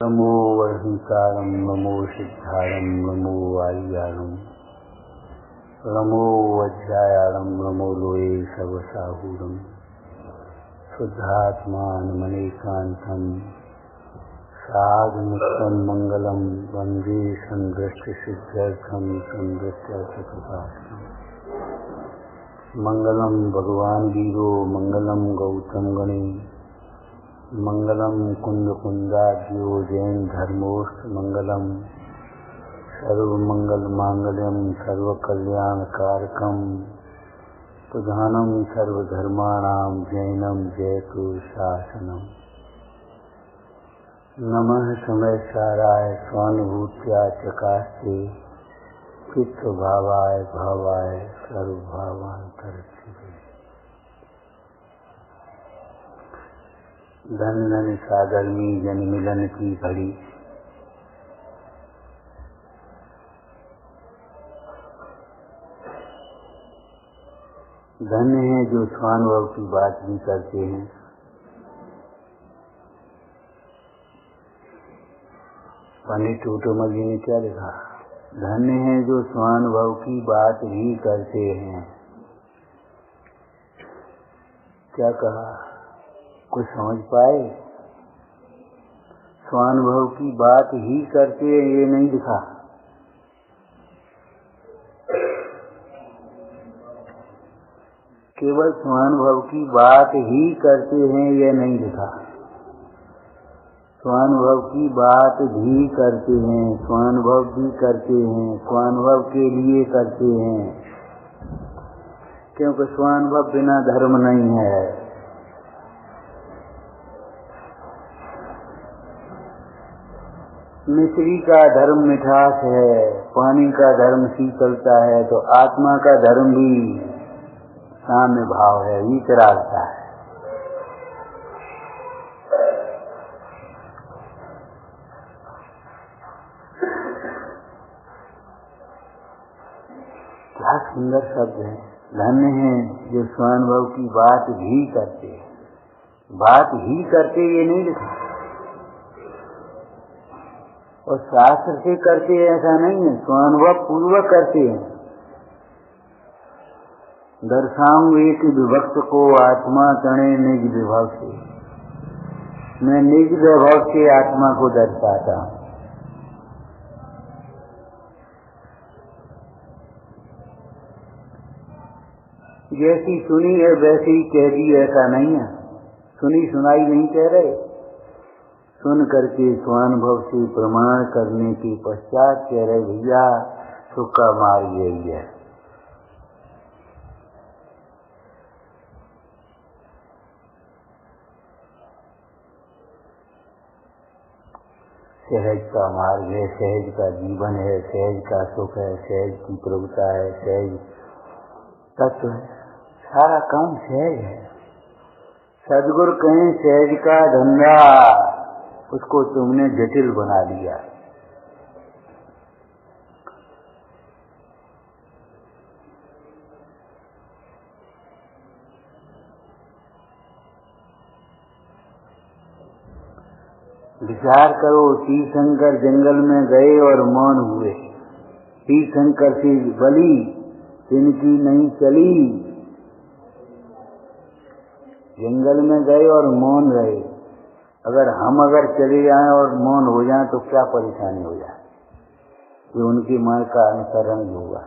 नमो वर्हिकारं नमो सिद्धारं नमो आर्याणं नमो वज्रायाणं नमो लोये सर्वसाहूरं शुद्धात्मानमनेकान्तं साधुमुक्तं मंगलं वन्दे सन्दृष्टसिद्ध्यर्थं सन्दृष्ट्यर्थकृपार्थं मंगलम भगवान वीरो मंगलम गौतम गणे मंगलम कुंद कुंदाद्यो जैन धर्मोष्ठ मंगलम सर्वमंगल मांगल्यम सर्वकल्याणकारकम प्रधानम सर्वधर्माणां जैनम जयतु शासनम। नमः समय साराय स्वानुभूत्या चकास्ते चित्त भावाय भावाय सर्वभावांतरक्षिते। धन धन सागर में जन मिलन की घड़ी, धन्य है जो स्वानुभव की बात भी करते हैं। पंडित टूटोमल जी ने क्या लिखा? धन्य है जो स्वानुभव की बात भी करते हैं। क्या कहा? कुछ समझ पाए? स्वानुभव की बात ही करते हैं, ये नहीं लिखा। केवल स्वानुभव की बात ही करते हैं, ये नहीं लिखा। स्वानुभव की बात भी करते हैं, स्वानुभव भी करते हैं, स्वानुभव के लिए करते हैं, क्योंकि स्वानुभव बिना धर्म नहीं है। मिश्री का धर्म मिठास है, पानी का धर्म शीतलता है, तो आत्मा का धर्म भी साम्य भाव है, विकरालता है। क्या सुंदर शब्द है। धन्य है जो स्वानुभव की बात भी करते हैं। बात ही करते ये नहीं लिखा। और शास्त्र से करते ऐसा नहीं है, स्वानुभव पूर्वक करते हैं। दर्शाऊंगे विभक्त को आत्मा तणे निज विभव से। मैं निज विभव से आत्मा को दर्शाता हूँ। जैसी सुनी है वैसे ही कह दी, ऐसा नहीं है। सुनी सुनाई नहीं कह रहे, सुन करके स्वानुभव से प्रमाण करने के पश्चात कह रहे भैया सुक्का मार यही है। सहज का मार्ग है, सहज का जीवन है, सहज का सुख है, सहज की प्रभुता है, सहज तत्व है, सारा काम सहज है। सदगुरु कहें सहज का धंधा, उसको तुमने जटिल बना दिया। विचार करो, तीर्थंकर जंगल में गए और मौन हुए। तीर्थंकर से बलि तिनकी नहीं चली। जंगल में गए और मौन रहे। अगर हम चले जाएं और मौन हो जाएं तो क्या परेशानी हो जाए? ये उनकी मां का अनुसरण होगा।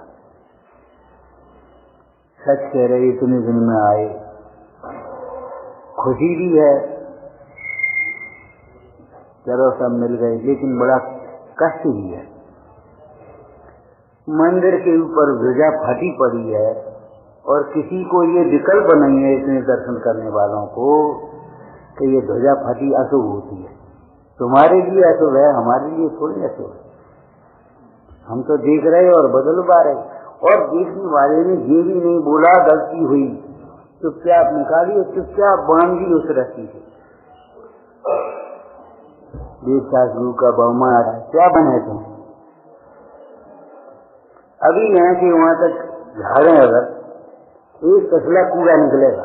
सच कह रहे, इतने दिन में आए, खुशी भी है, चलो सब मिल गए, लेकिन बड़ा कष्ट भी है। मंदिर के ऊपर ध्वजा फटी पड़ी है और किसी को ये विकल्प नहीं है, इतने दर्शन करने वालों को, कि ये ध्वजा फटी अशुभ होती है। तुम्हारे लिए अशुभ है, हमारे लिए थोड़ी अशुभ है। हम तो देख रहे और बदल पा रहे, और देखने वाले ने ये भी नहीं बोला गलती हुई, चुपचाप निकाली और चुपचाप बांध दी उस रस्सी से। देवदास गुरु का बहुमान आता है, क्या बने तुम? अभी यहाँ से वहां तक झाड़े, अगर एक कसला कूड़ा निकलेगा।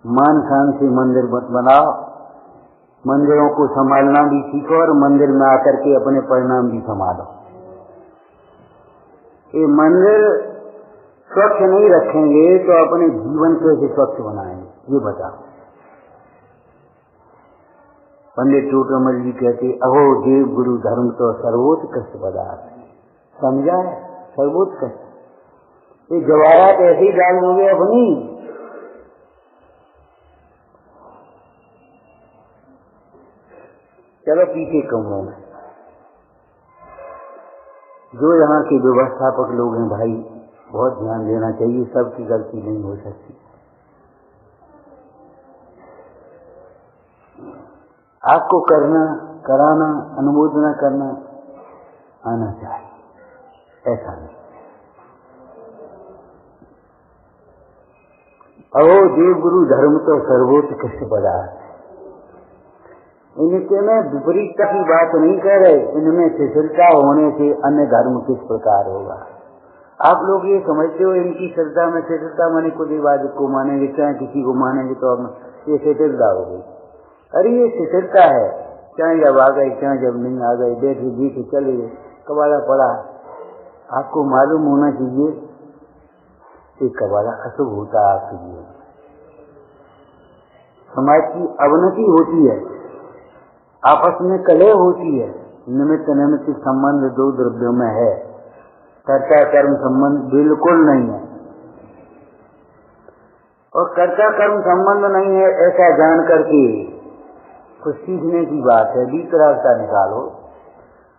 मान शान से मंदिर मत बनाओ, मंदिरों को संभालना भी सीखो और मंदिर में आकर के अपने परिणाम भी संभालो। ये मंदिर स्वच्छ नहीं रखेंगे तो अपने जीवन कैसे स्वच्छ बनाएंगे, ये बताओ। पंडित टूटमल जी कहते, अहो देव गुरु धर्म तो सर्वोच्च कष्ट पदार्थ। समझा है? सर्वोच्च कष्ट। ये जवाहरात ऐसे ही डाल दोगे अपनी। चलो पीछे कमरों में जो यहाँ के व्यवस्थापक लोग हैं भाई, बहुत ध्यान देना चाहिए, सबकी गलती नहीं हो सकती। आपको करना, कराना, अनुमोदना करना आना चाहिए, ऐसा नहीं। अहो देव गुरु धर्म तो सर्वोच्च कष्ट पदार्थ। इनमें विपरीतता की बात नहीं कर रहे, इनमें शिथिलता होने से अन्य धर्म किस प्रकार होगा। आप लोग ये समझते हो इनकी श्रद्धा में शिथिलता, माने कुलीवाद को मानेंगे, चाहे किसी को मानेंगे तो अब ये शिथिलता हो गई। अरे ये शिथिलता है, चाहे जब आ गए चाहे जब नहीं आ गए, बैठे बैठे चले गए, कबाड़ा पड़ा। आपको मालूम होना चाहिए कि कबाड़ा अशुभ होता है आपके जीवन। समाज की अवनति होती है, आपस में कलह होती है, निमित्त नैमित्तिक संबंध दो द्रव्यों में है, कर्ता कर्म संबंध बिल्कुल नहीं है। और कर्ता कर्म संबंध नहीं है ऐसा जान करके कुछ सीखने की बात है, बीतरागता निकालो।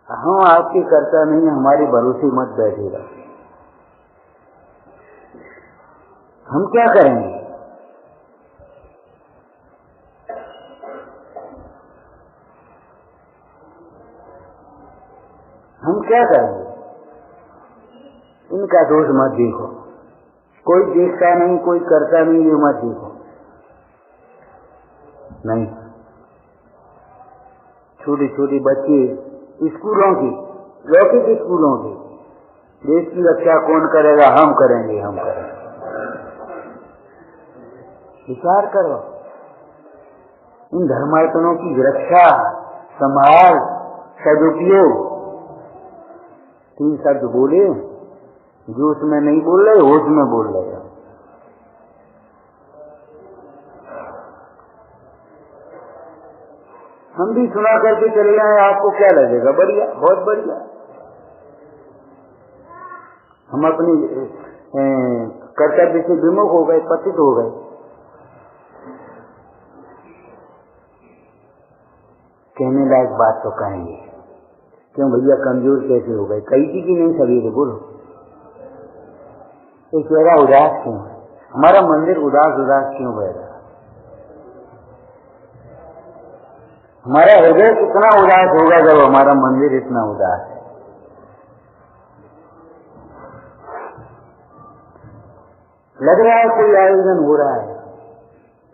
हम आपके कर्ता नहीं, हमारे भरोसे मत बैठेगा। हम क्या करेंगे? हम क्या करेंगे? इनका दोष मत देखो, कोई देखता नहीं, कोई करता नहीं, ये मत देखो। नहीं, छोटे छोटे बच्चे स्कूलों की, लौकिक स्कूलों की, देश की रक्षा कौन करेगा? हम करेंगे, हम करेंगे। विचार करो, इन धर्मार्पणों की रक्षा, संभाल, सदुपयोग, 3 शब्द बोले जो उसमें नहीं बोल रहे, होश में बोल रहे हैं। हम भी सुना करके चले जाए, आपको क्या लगेगा? बढ़िया, बहुत बढ़िया। हम अपनी कर्तव्य से विमुख हो गए, पतित हो गए। कहने लायक बात तो कहेंगे, क्यों भैया कमजोर कैसे हो गए? कही थी कि नहीं सवेरे? बोलो, ये चेहरा उदास क्यों है? हमारा मंदिर उदास उदास क्यों बह रहा? हमारा हृदय कितना उदास होगा जब हमारा मंदिर इतना उदास है। लग रहा है कोई आयोजन हो रहा है,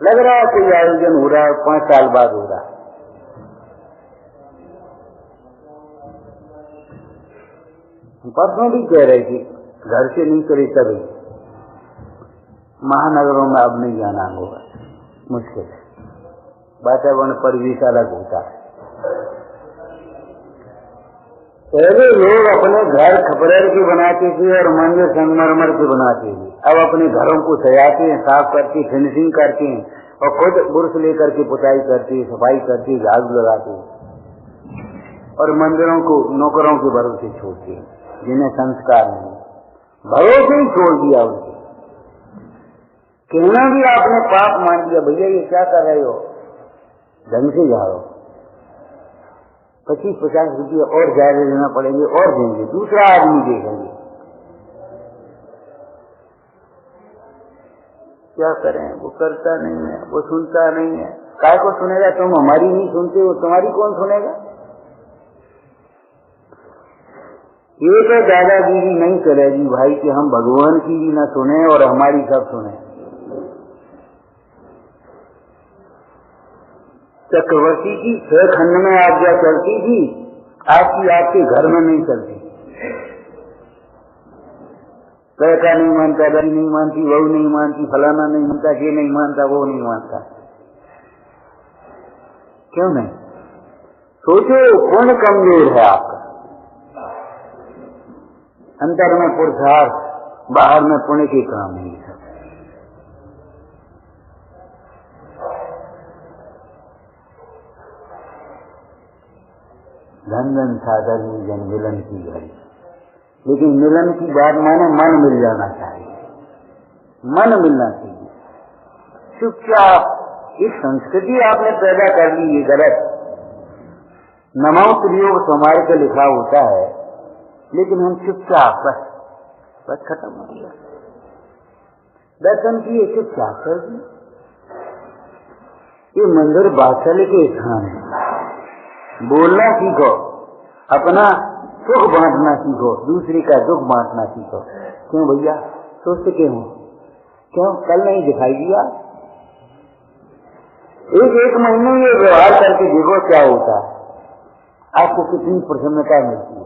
लग रहा है कोई आयोजन हो रहा है, 5 साल बाद हो रहा है। परसों भी कह रहे थे घर से नहीं करे तभी, महानगरों में अब नहीं जाना होगा, मुश्किल है, वातावरण परिवेश अलग होता है। पहले लोग अपने घर खपरेल के बनाते थे और मंदिर संगमरमर के बनाते थे, अब अपने घरों को सजाते हैं, साफ करके फिनिशिंग करते हैं और खुद बुरश लेकर के पुताई करते हैं, सफाई करते हैं, झाड़ू लगाते हैं और मंदिरों को नौकरों के भरोसे छोड़ते हैं जिन्हें संस्कार नहीं, भरोसे ही छोड़ दिया उनके। कहना भी आपने पाप मान लिया, भैया ये क्या कर रहे हो, ढंग से जाओ, 25-50 रुपये और ज्यादा देना पड़ेंगे और देंगे, दूसरा आदमी देखेंगे। क्या करें? वो करता नहीं है, वो सुनता नहीं है। काय को सुनेगा? तुम हमारी नहीं सुनते हो, तुम्हारी कौन सुनेगा? ये तो दादागिरी नहीं करेगी भाई कि हम भगवान की भी न सुने और हमारी सब सुने। चक्रवर्ती की 6 खंड में आज्ञा चलती थी, आपकी आपके घर में नहीं चलती। लड़का नहीं मानता, बड़ी नहीं मानती, बहू नहीं मानती, फलाना नहीं मानता, ये नहीं मानता, वो नहीं मानता। क्यों नहीं? सोचो, पुण्य कमजोर है आपका, अंतर में पुरुषार्थ, बाहर में पुण्य के काम नहीं है। धन धन साधन जन मिलन की घड़ी, लेकिन मिलन की बात माने मन मिल जाना चाहिए, मन मिलना चाहिए। चुपचाप इस संस्कृति आपने पैदा कर ली, ये गलत। नमो प्रयोग समाज का लिखा होता है, लेकिन हम चुपचाप बस खत्म हो गया। दर्शन किए, चुपचाप कर दिए। ये मंदिर बात्सल्य के स्थान है। बोलना सीखो, अपना सुख बांटना सीखो, दूसरे का दुख बांटना सीखो। क्यों भैया सोचते क्यों? कल नहीं दिखाई दिया? एक महीने ये व्यवहार करके देखो क्या होता है, आपको कितनी प्रसन्नता मिलती है।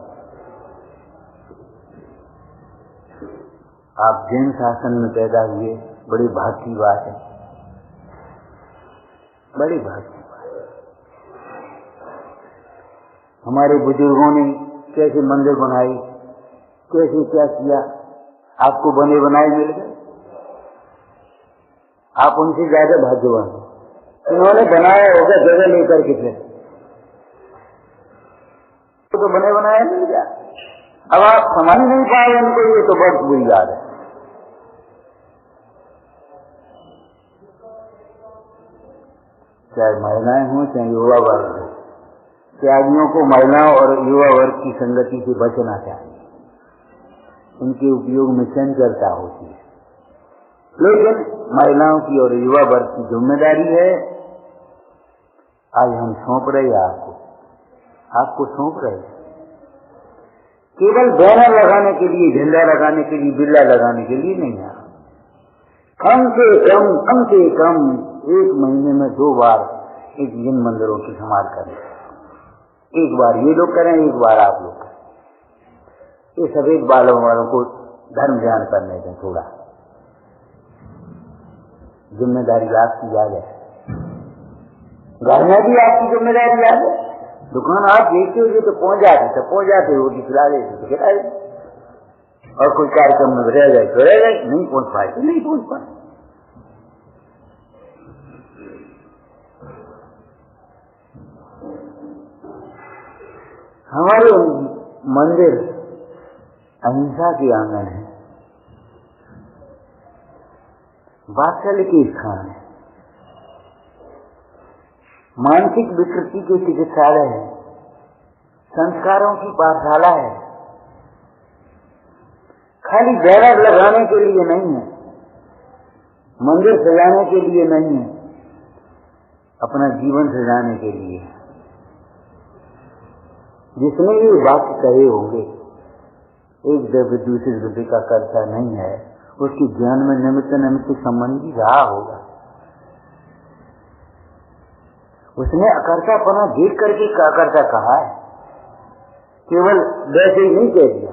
आप जैन शासन में पैदा हुए, बड़ी भाग्य की बात है, बड़ी भाग्य की बात है। हमारे बुजुर्गों ने कैसे मंदिर बनाई, कैसे क्या किया, आपको बने बनाए मिल गए। आप उनसे ज्यादा भाग्यवान हो, उन्होंने बनाया होगा जगह लेकर के, फिर तो बने बनाए मिल गया। अब आप समझ नहीं पाए उनको, ये तो बहुत बुरी बात है। चाहे महिलाएं हों चाहे युवा वर्ग हो, त्यागियों को महिलाओं और युवा वर्ग की संगति से बचना चाहिए। उनके उपयोग में चंचलता होती है, लेकिन महिलाओं की और युवा वर्ग की जिम्मेदारी है। आज हम सौंप रहे आपको सौंप रहे। केवल बैनर लगाने के लिए, झंडा लगाने के लिए, बिल्ला लगाने के लिए नहीं है। कम से कम एक महीने में 2 बार एक जिन मंदिरों की संभाल करें। एक बार ये लोग करें, एक बार आप लोग करें। ये सभी बालों वालों को धर्म ध्यान करने दें। थोड़ा जिम्मेदारी आपकी याद है, घर में भी आपकी जिम्मेदारी याद है। दुकान आप देखते हो तो पहुंच जाते हो, खिला देते तो खिला देते। और कोई कार्यक्रम में रह गए तो रह गए, नहीं पहुंच पाए तो नहीं पहुंच पाए। हमारे मंदिर अहिंसा के आंगन है, वात्सल्य के स्थान है, मानसिक विकृति के चिकित्सालय है, संस्कारों की पाठशाला है। खाली बैनर लगाने के लिए नहीं है, मंदिर सजाने के लिए नहीं है, अपना जीवन सजाने के लिए। जिसने ये वाक्य कहे होंगे, एक द्रव्य दूसरे द्रव्य का कर्ता नहीं है, उसके ज्ञान में निमित्त संबंधी रहा होगा। उसने अकर्तापना देख करके अकर्ता कहा है, केवल वैसे ही नहीं कह दिया।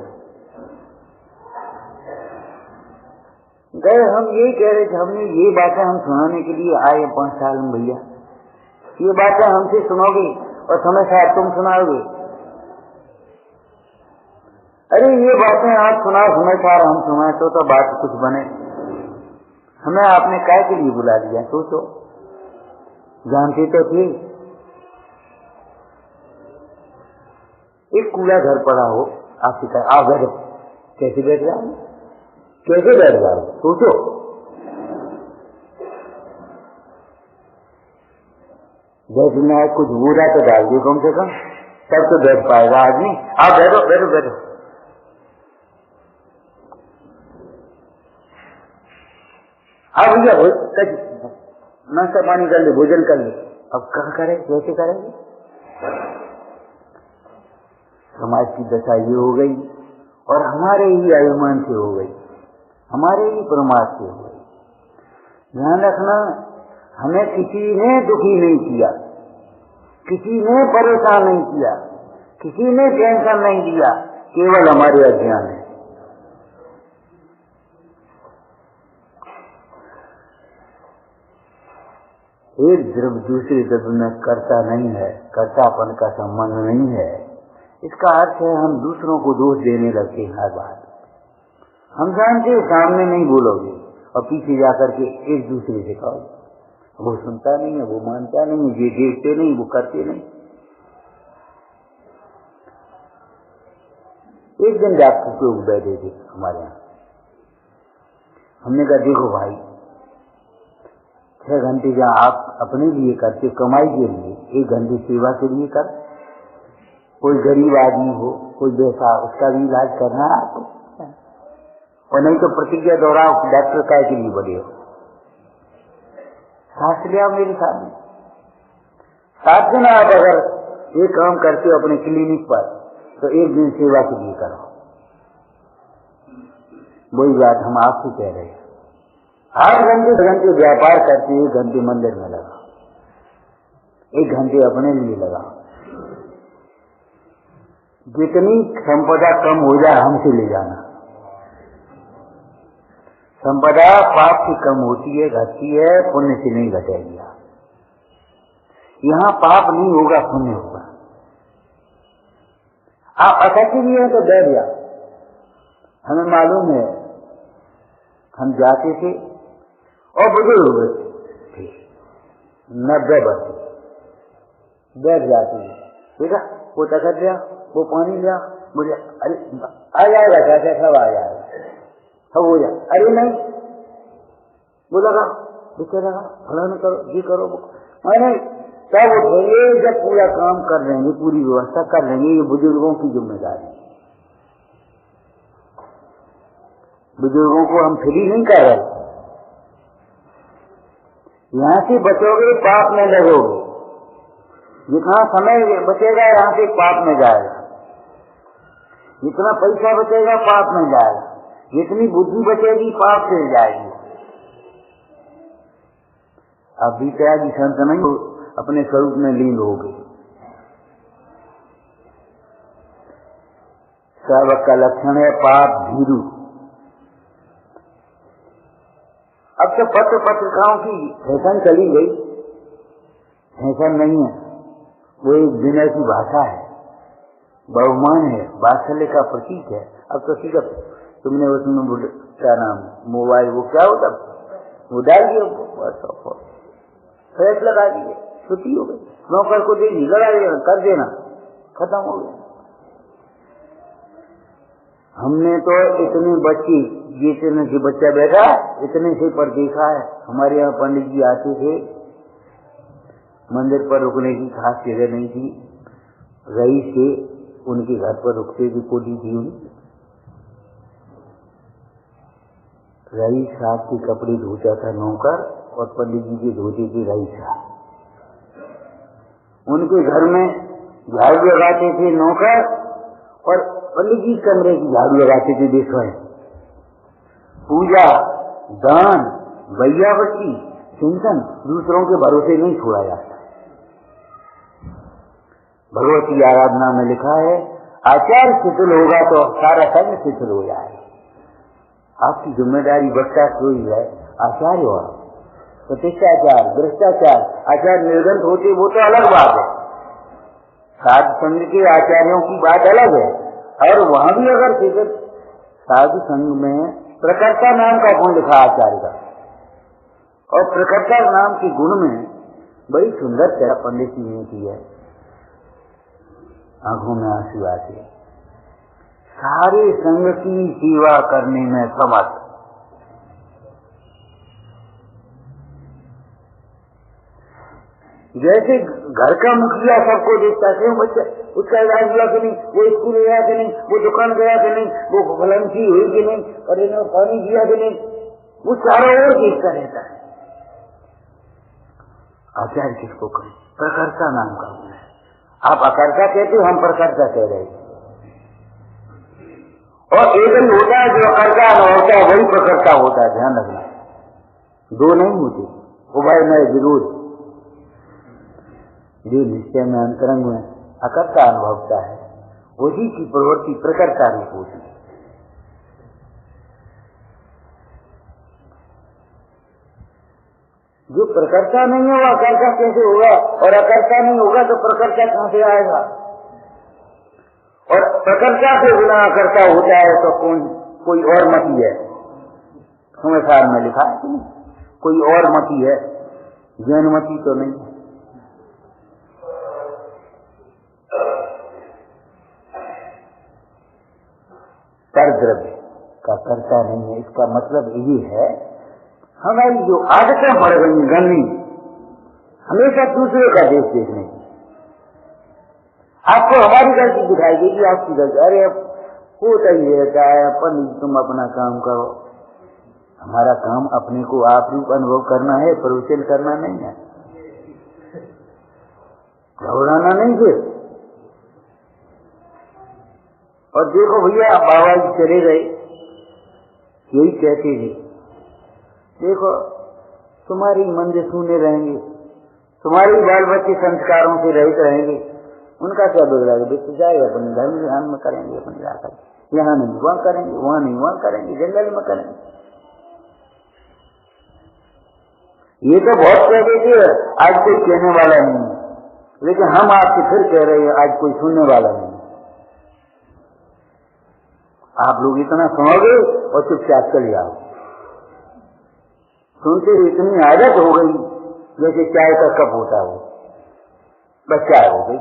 गए हम यही कह रहे थे, हमने ये बातें हम सुनाने के लिए आए 5 साल में भैया, ये बातें हमसे सुनोगे और समय साथ तुम सुनाओगे। अरे ये बातें आप सुनाओ, समय सार हम सुनाए तो बात कुछ बने। हमें आपने काय के लिए बुला दिया? सोचो, जानते तो थे। एक कूड़ा घर पड़ा हो, आपसे कहा आप बैठो, कैसे बैठ जाओ? कैसे बैठ जाओ? सोचो। बैठना है, कुछ बुरा तो डाल दिए कम से कम, तब तो बैठ पाएगा आदमी। आप बैठो बैठो बैठो। अब भैया नाश्ता पानी कर ले, भोजन कर ले, अब क्या करें, कैसे करेंगे? समाज की दशा ये हो गई, और हमारे ही अभिमान से हो गई, हमारे ही प्रमाद से हो गई। ध्यान रखना, हमें किसी ने दुखी नहीं किया, किसी ने परेशान नहीं किया, किसी ने टेंशन नहीं दिया, केवल हमारे अज्ञान है। एक द्रव्य दूसरे द्रव्य में कर्ता नहीं है, कर्तापन का संबंध नहीं है। इसका अर्थ है हम दूसरों को दोष देने लगते हैं हर बात। हम जानते हैं सामने नहीं बोलोगे और पीछे जाकर के एक दूसरे से कहो, वो सुनता नहीं है, वो मानता नहीं है, ये देखते नहीं, वो करते नहीं। एक दिन डॉक्टर को बैठे थे हमारे यहाँ, हमने कहा देखो भाई 6 घंटे जहाँ आप अपने लिए करते कमाई के लिए, 1 घंटे सेवा के लिए कर। कोई गरीब आदमी हो, कोई बेटा, उसका भी इलाज करना है आपको, और नहीं तो प्रतिज्ञा दोहराओ डॉक्टर काय के लिए बड़े हो। सांस लिया मेरे सामने 7 दिन आप अगर ये काम करते हो अपने क्लिनिक पर तो 1 दिन सेवा के लिए करो। वही बात हम आपसे कह रहे हैं। 8 घंटे व्यापार करते 1 घंटे मंदिर में लगा, 1 घंटे अपने लिए लगा। जितनी संपदा कम हो जाए हमसे ले जाना। संपदा पाप से कम होती है, घटती है, पुण्य से नहीं घटेगी। यहाँ पाप नहीं होगा, पुण्य होगा। आप अटके भी हैं तो बैठ जाओ। हमें मालूम है, हम जाते थे और बुजुर्ग थे 90 वर्ष, बैठ जाते हैं, बेटा वो तकत लिया, वो पानी लिया, मुझे अरे आ जाएगा चाचा, सब आ जाएगा, सब हो जाए। अरे नहीं, वो लगा बिचे लगा, फलाना करो, ये करो, मैंने सब उठेंगे जब पूरा काम कर लेंगे, पूरी व्यवस्था कर लेंगे। ये बुजुर्गों की जिम्मेदारी। बुजुर्गों को हम फ्री नहीं कर रहे। यहाँ से बचोगे पाप में लगोगे, जितना समय बचेगा यहाँ से पाप में जाएगा, जितना पैसा बचेगा पाप में जाएगा, जितनी बुद्धि बचेगी पाप से जाएगी। अब भी त्यागी संत नहीं हो, अपने स्वरूप में लीन हो गए। सेवक का लक्षण है पाप भीरू। अब तो पत्र पत्रिकाओं की फैशन चली गई, फैशन नहीं है, वो एक विनय की भाषा है, बहुमान है, वात्सल्य का प्रतीक है। अब तो ठीक है, तुमने उसमें क्या नाम मोबाइल वो क्या होता वो डाल दिया, फ्लैश लगा दिए, छुट्टी हो गई, नौकर को दे दी, लगा देना, कर देना, खत्म हो गया। हमने तो इतने बच्चे, जितने से बच्चा बैठा इतने से पर देखा है। हमारे यहाँ पंडित जी आते थे, मंदिर पर रुकने की खास जगह नहीं थी, रईस से उनके घर पर रुकते थे, कोठी थी उनकी। रईस साहब के कपड़े धोता था नौकर, और पंडित जी के धोते थे रईस साहब। उनके घर में झाड़ू लगाते थे नौकर, और पंडित जी कमरे की झाड़ू लगाते थे। देखो पूजा, दान, वैयावती, चिंतन दूसरों के भरोसे नहीं छोड़ा जाता। भगवती आराधना में लिखा है, आचार शिथिल होगा तो सारा संग शिथिल हो जाएगा। आपकी जिम्मेदारी बच्चा कोई है, आचार्य हो, प्रतिष्ठाचार, भ्रष्टाचार, आचार निर्गंत होते वो तो अलग बात है। साधु संघ के आचार्यों की बात अलग है, और वहां भी अगर शिथिल, साधु संघ में प्रकर्ता नाम का गुण लिखा आचार्य का, और प्रकर्ता नाम के गुण में बड़ी सुंदर तरह पंडित जी ने की है। आंखों में आंसू आते, सारे संघ की सेवा करने में समर्थ। जैसे घर का मुखिया सबको देखता है, बच्चा उसका इलाज हुआ कि नहीं, वो स्कूल गया कि नहीं, वो दुकान गया कि नहीं, वो फलंसी हुई कि नहीं, और इन्होंने पानी दिया कि नहीं, वो चारों ओर देखता रहता है। आचार्य किसको कहें? प्रकर्ता नाम का गुण है। आप अकर्ता कहते हो, हम प्रकर्ता कह रहे हैं। और एक ही होता है जो अकर्ता न होता है, वही प्रकर्ता होता है, ध्यान रखना। दो नहीं होते, उभय में विरोध। जो निश्चय में अंतरंग में अकर्ता अनुभवता है, उसी की प्रवृत्ति प्रकर्ता रूप होती है। जो प्रकर्ता नहीं है वो अकर्ता कैसे होगा, और अकर्ता नहीं होगा तो प्रकर्ता कहां से आएगा, और प्रकर्ता से बिना अकर्ता होता है तो कोई और मति है। संसार में लिखा है कि कोई और मति है, जैन मति तो नहीं। पर द्रव्य का कर्ता नहीं है, इसका मतलब यही है हमारी जो आदतें पड़ गई गंदी, हमेशा दूसरे का देश देखने की। आपको हमारी गलती दिखाई देगी, आपकी गलती, अरे अब होता ही रहता है, अपन तुम अपना काम करो। हमारा काम अपने को आप रूप अनुभव करना है, प्रवचन करना नहीं है, घबराना नहीं फिर। और देखो भैया, आप बाबा जी चले गए, यही कहते थे, देखो तुम्हारी मंदिर सुने रहेंगे, तुम्हारे बाल बच्चे संस्कारों से रहित रहेंगे, उनका क्या बिगड़ेगा, बेच जाए अपने धर्म ध्यान में करेंगे, अपने जाकर यहाँ नहीं वहाँ करेंगे, वहाँ नहीं वहाँ करेंगे, जंगल में करेंगे। ये तो बहुत कह देते हैं, आज कोई कहने वाला नहीं है, लेकिन हम आपसे फिर कह रहे हैं, आज कोई सुनने वाला नहीं है। आप लोग इतना सुनोगे और चुपचाप चले जाओ। सुनते हुए इतनी आदत हो गई जैसे चाय का कप होता हो, बस चाय हो गई।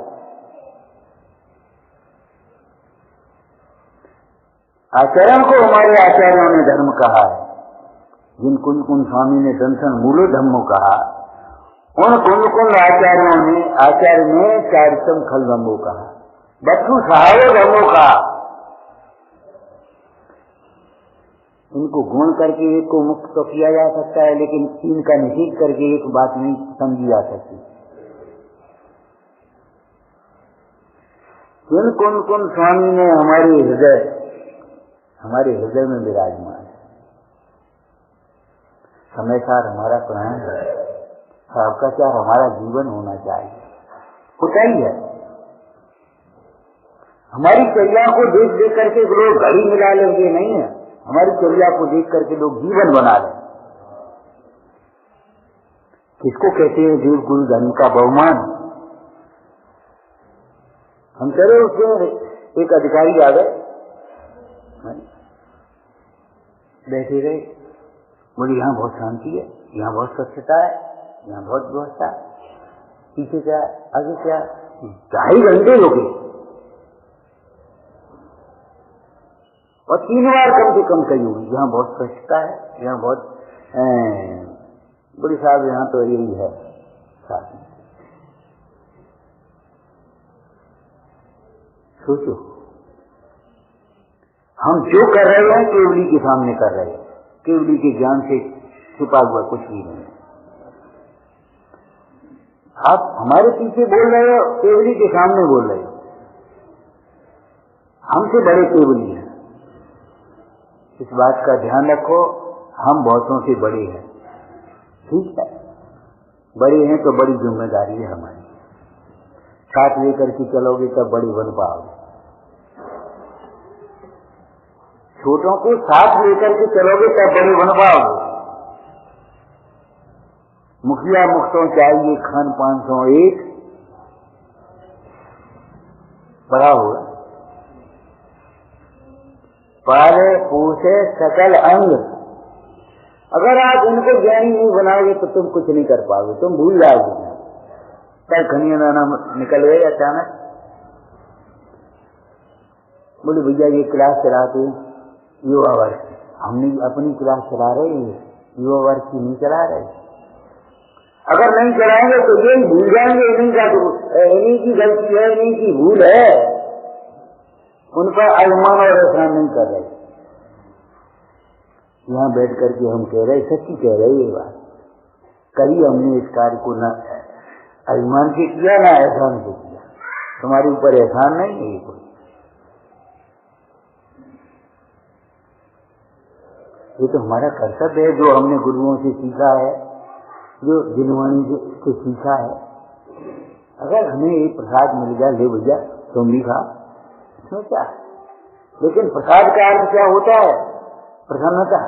आचरण को हमारे आचार्यों ने धर्म कहा है, जिन कुंज कुंज स्वामी ने दंसन मूलो धम्मो कहा, उन कुंज कुंज आचार्य ने चारितम खल धम्मो कहा, बच्चू सहायो धम्मो कहा। इनको गुण करके एक को मुक्त तो किया जा सकता है, लेकिन तीन का निषेध करके एक बात नहीं समझी जा सकती। जिन कुंज कुंज स्वामी ने हमारे हृदय में विराजमान है, समय सार हमारा प्राण है, सबका चार हमारा जीवन होना चाहिए, होता ही है। हमारी चर्या को देख देख करके लोग घड़ी मिला लेंगे, नहीं है, हमारी चर्या को देख करके लोग जीवन बना लें। किसको कहते हैं देव गुरु धर्म का बहुमान। हम चले, उसमें एक अधिकारी आ गए, बैठे रहे, बोले यहाँ बहुत शांति है, यहाँ बहुत स्वच्छता है, यहाँ बहुत व्यवस्था है, पीछे क्या आगे क्या, 2.5 घंटे हो गए और 3 बार कम से कम कही होगी, यहाँ बहुत स्वच्छता है, यहाँ बहुत बड़ी साहब, यहाँ तो यही है साथ में। सोचो, हम जो कर रहे हैं केवली के सामने कर रहे हैं, केवली के ज्ञान से छुपा हुआ कुछ भी नहीं। आप हमारे पीछे बोल रहे हो, केवली के सामने बोल रहे हो, हमसे बड़े केवली हैं। इस बात का ध्यान रखो, हम बहुतों से बड़े हैं, ठीक है, बड़े हैं तो बड़ी जिम्मेदारी है हमारी, साथ लेकर के चलोगे तब बड़ी बन पाओगे। छोटों को साथ लेकर के चलोगे तब बड़े बन पाओगे। मुखिया मुक्तों चाहिए खान 501 पढ़ा हुआ, पाले पूछे सकल अंग। अगर आप उनको ज्ञानी नहीं बनाओगे तो तुम कुछ नहीं कर पाओगे, तुम भूल जाओगे। कल खनिया नाना निकल गए अचानक, बोले भैया ये क्लास चलाते युवा वर्ग, हमने अपनी क्लास चला रहे हैं, युवा वर्ग की नहीं चला रहे। अगर नहीं चलाएंगे तो ये भूल जाएंगे, इन्हीं की गलती है, इन्हीं की भूल है, उन पर अभिमान और एहसान नहीं कर रहे। यहाँ बैठ करके हम कह रहे, सच्ची कह रहे ये बात, कभी हमने इस कार्य को न अभिमान से किया ना एहसान से किया, तुम्हारे ऊपर एहसान नहीं है कोई। ये तो हमारा कर्तव्य है, जो हमने गुरुओं से सीखा है, जो जिनवाणी से सीखा है। अगर हमें ये प्रसाद मिल जाए, ले भैया तुम भी खा, इसमें क्या है? लेकिन प्रसाद का अर्थ क्या होता है? प्रसन्नता।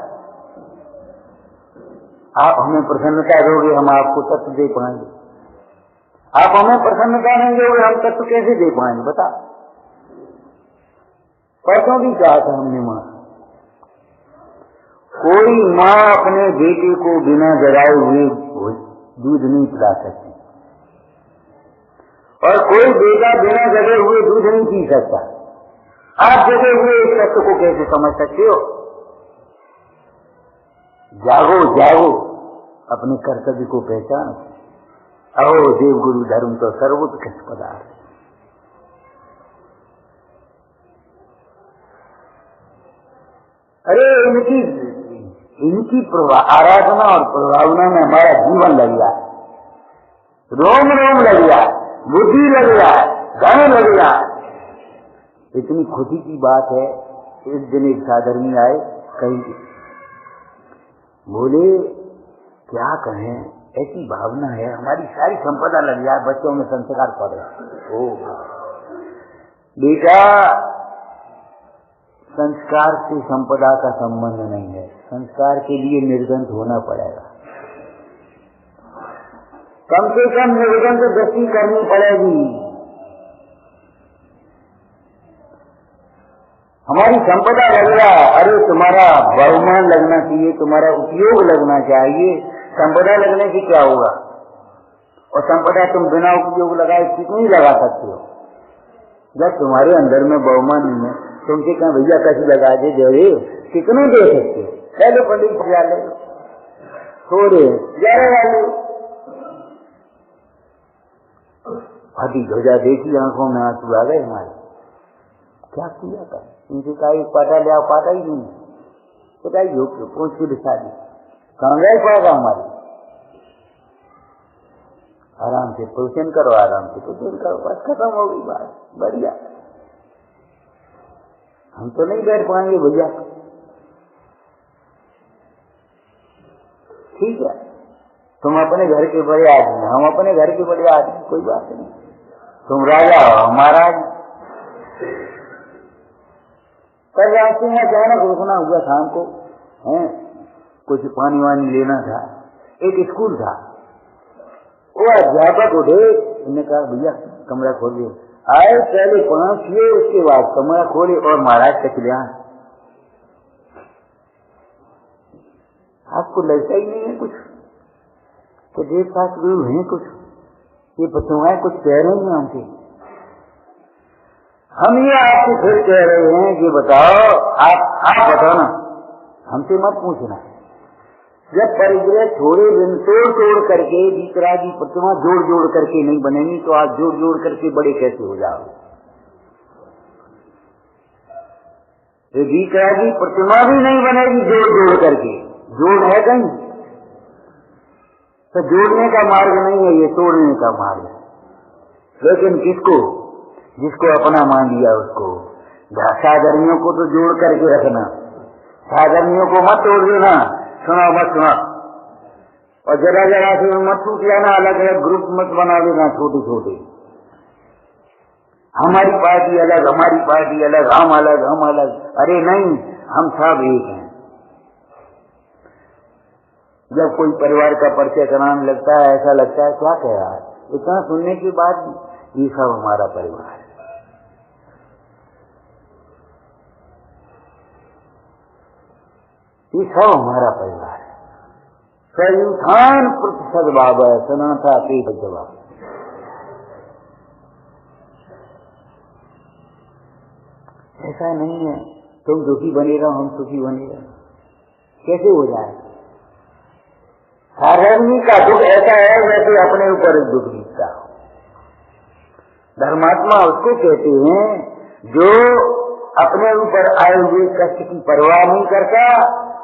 आप हमें प्रसन्नता दोगे, हम आपको तत्व दे पाएंगे। आप हमें प्रसन्नता नहीं दोगे, हम तत्व कैसे दे पाएंगे बता। परसों भी कहा था हमने, माँ कोई माँ अपने बेटे को बिना जगाए हुए दूध नहीं पिला सकती, और कोई बेटा बिना जगे हुए दूध नहीं पी सकता। आप जगे हुए इस तत्व को कैसे समझ सकते हो? जागो जागो, अपने कर्तव्य को पहचानो। अहो देव गुरु धर्म तो सर्वोत्कृष्ट पदार्थ। अरे इनकी आराधना और प्रभावना में हमारा जीवन लग गया, रोम रोम लग गया, बुद्धि लग गया, गाने लग गया। इतनी खुशी की बात है। एक दिन एक साधर्मी आए, कहीं बोले क्या कहें, ऐसी भावना है, हमारी सारी संपदा लग गया, बच्चों में संस्कार पड़ रहे। ओ बेटा, संस्कार से संपदा का संबंध नहीं है, संस्कार के लिए निर्गंत होना पड़ेगा। कम से कम निर्गंत दृष्टि करनी पड़ेगी। हमारी संपदा लग रहा, अरे तुम्हारा बहुमान लगना चाहिए, तुम्हारा उपयोग लगना चाहिए। संपदा लगने से क्या होगा? और संपदा तुम बिना उपयोग लगाए कितनी लगा सकते हो? जब तुम्हारे अंदर में बहुमान नहीं है, तुमसे कहा भैया कैसे लगा दे, दे कितने दे सकते हो? पहले पंडित जा ले, थोड़े ग्यारह वाले फटी ध्वजा देखी, आंखों में आंसू आ गए हमारे। क्या किया था? इनसे कहा एक पाटा ले आओ, पाटा ही नहीं, बताइए पहुंच के दिखा दी, कहाँ गए पाएगा हमारे। आराम से पोषण करो, आराम से पोषण करो, बस खत्म हो गई बात, बढ़िया। हम तो नहीं बैठ पाएंगे भैया, ठीक है, तुम अपने घर के बड़े आदमी, हम अपने घर के बड़े आदमी, कोई बात नहीं। तुम राजा हो, हम महाराज। कल रास्ते में अचानक रुकना हुआ शाम को, हैं कुछ पानी वानी लेना था। एक स्कूल था, वो अध्यापक उठे, उन्होंने कहा भैया कमरा खोलिए। आए पहले 5 किए, उसके बाद कमरा खोले और महाराज का कल्याण। आपको लगता ही नहीं है कुछ तो देव शास्त्र गुरु हैं, कुछ ये पतवाएं कुछ कह रहे हैं हमसे। हम ये आपको फिर कह रहे हैं कि बताओ, आप बताओ ना, हमसे मत पूछना। जब परिग्रह थोड़े दिन तोड़ करके वितरागी प्रतिमा जोड़ करके नहीं बनेगी, तो आप जोड़ करके बड़े कैसे हो जाओगे? ये वितरागी प्रतिमा भी नहीं बनेगी जोड़ करके। जोड़ है कहीं तो जोड़ने का मार्ग नहीं है, ये तोड़ने का मार्ग है। लेकिन किसको? जिसको अपना मान लिया उसको। साधर्मियों को तो जोड़ करके रखना, साधर्मियों को मत तोड़ देना। सुना मत सुना, और जरा से मत टूट जाना, अलग अलग ग्रुप मत बना देना छोटे छोटे। हमारी पार्टी अलग, हमारी पार्टी अलग, हम अलग, हम अलग। अरे नहीं, हम सब एक हैं। जब कोई परिवार का परिचय कराने लगता है, ऐसा लगता है क्या कह रहा है, इतना सुनने के बाद ये सब हमारा परिवार है। ये सब हमारा परिवार है। सयुथान प्रतिशत बाब है, सनाथा पे जवाब। ऐसा नहीं है तुम दुखी बने रहो, हम सुखी बने रहो, कैसे हो जाए? साधर्मी का दुख ऐसा है वैसे अपने ऊपर दुख बीतता हो। धर्मात्मा उसको कहते हैं जो अपने ऊपर आए हुए कष्ट की परवाह नहीं करता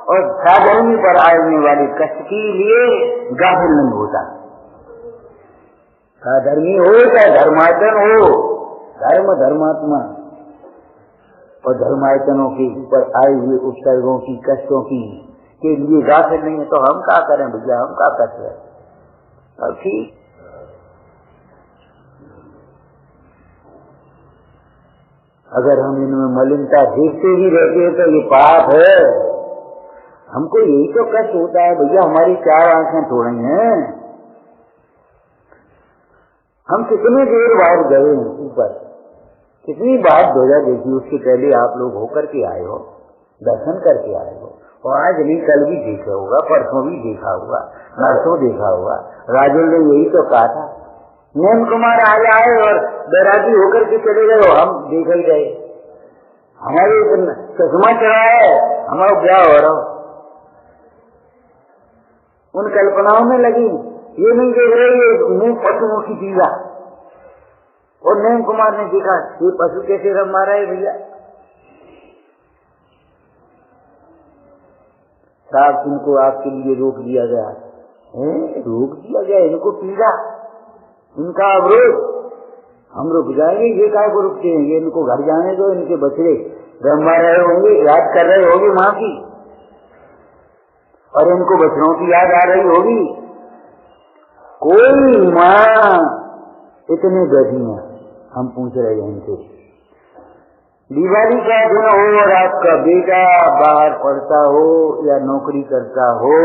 और साधर्मी पर आने वाले कष्ट के लिए गाफिल नहीं होता। साधर्मी हो चाहे धर्मायतन हो, धर्म धर्मात्मा और धर्मायतनों के ऊपर आए हुए उपसर्गों की कष्टों की के लिए गाफिल नहीं है। तो हम क्या करें भैया, हम क्या करते हैं? अब ठीक, अगर हम इनमें मलिनता देखते ही रहते हैं तो ये पाप है। हमको यही तो कष्ट होता है भैया, हमारी 4 आंखें थोड़ी हैं। हम कितनी देर बाद गए ऊपर, कितनी बार ध्वजा देखी, उसके पहले आप लोग होकर के आए हो, दर्शन करके आए हो, और आज नहीं कल भी देखा होगा, परसों भी देखा होगा, नरसों देखा होगा। राजुल ने यही तो कहा था, नेम कुमार आज आए और बैरागी होकर के चले गए, हम देख ही गए, हमारे चश्मा चढ़ा है, हमारा क्या हो रहा हो। उन कल्पनाओं में लगी, ये नहीं देख रहे ये मैं पशुओं की पीड़ा। और नेम कुमार ने देखा ये पशु कैसे रम मारा है भैया। साहब इनको आपके लिए रोक दिया गया है, रोक दिया गया, इनको पीड़ा, इनका अवरोध, हम रुक जाएंगे, ये काय को रुकते हैं, ये इनको घर जाने दो, इनके बछड़े रम मार रहे होंगे, याद कर रहे होंगे माँ की, और इनको बच्चों की याद आ रही होगी। कोई माँ इतने गधी हैं, हम पूछ रहे हैं इनसे, दिवाली का दिन हो और आपका बेटा बाहर पढ़ता हो या नौकरी करता हो,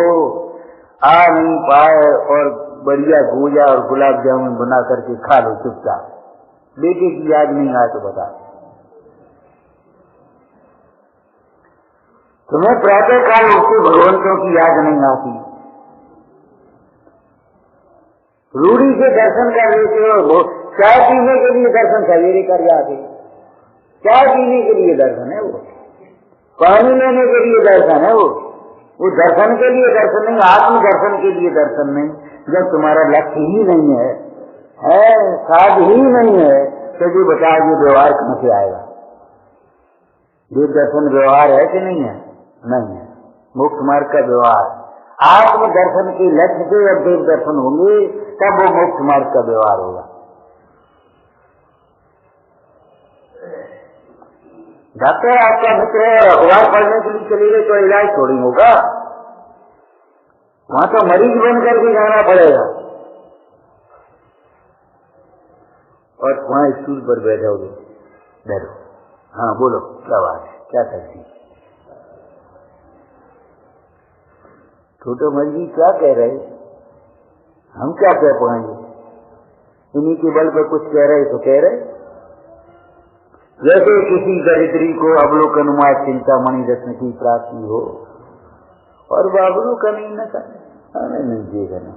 आ नहीं पाए और बढ़िया गोजा और गुलाब जामुन बना करके खा लो चुपचाप, बेटे की याद नहीं आए तो बता। तुम्हें प्रातः काल उसके भगवंतों की याद नहीं आती, रूढ़ी से दर्शन कर लेते हो, चाय पीने के लिए दर्शन सवेरे कर जाते, चाय पीने के लिए दर्शन है वो, पानी लेने के लिए दर्शन है वो दर्शन के लिए दर्शन नहीं, आत्म दर्शन के लिए दर्शन नहीं। जब तुम्हारा लक्ष्य ही नहीं है, साध ही नहीं है, तो जो बता ये व्यवहार कहां से आएगा। देव दर्शन व्यवहार है कि नहीं है? नहीं है, मोक्ष मार्ग का व्यवहार। आत्म दर्शन के लक्ष्य से जब देव दर्शन होंगे तब वो मोक्ष मार्ग का व्यवहार होगा। डॉक्टर आपका मित्र है, अखबार पढ़ने के लिए चले गए तो इलाज थोड़ी होगा, वहां तो मरीज बन करके जाना पड़ेगा। और वहां स्टूल पर बैठोगे, बैठो, हाँ बोलो क्या बात है, क्या करती। छोटे मरीज क्या कह रहे, हम क्या कह पाएंगे, इन्हीं के बल पर कुछ कह रहे तो कह रहे। जैसे किसी दरिद्री को अवलोकनुमा चिंतामणि रत्न की प्राप्ति हो और बाबरू का नहीं न करे, हमें नहीं देखना।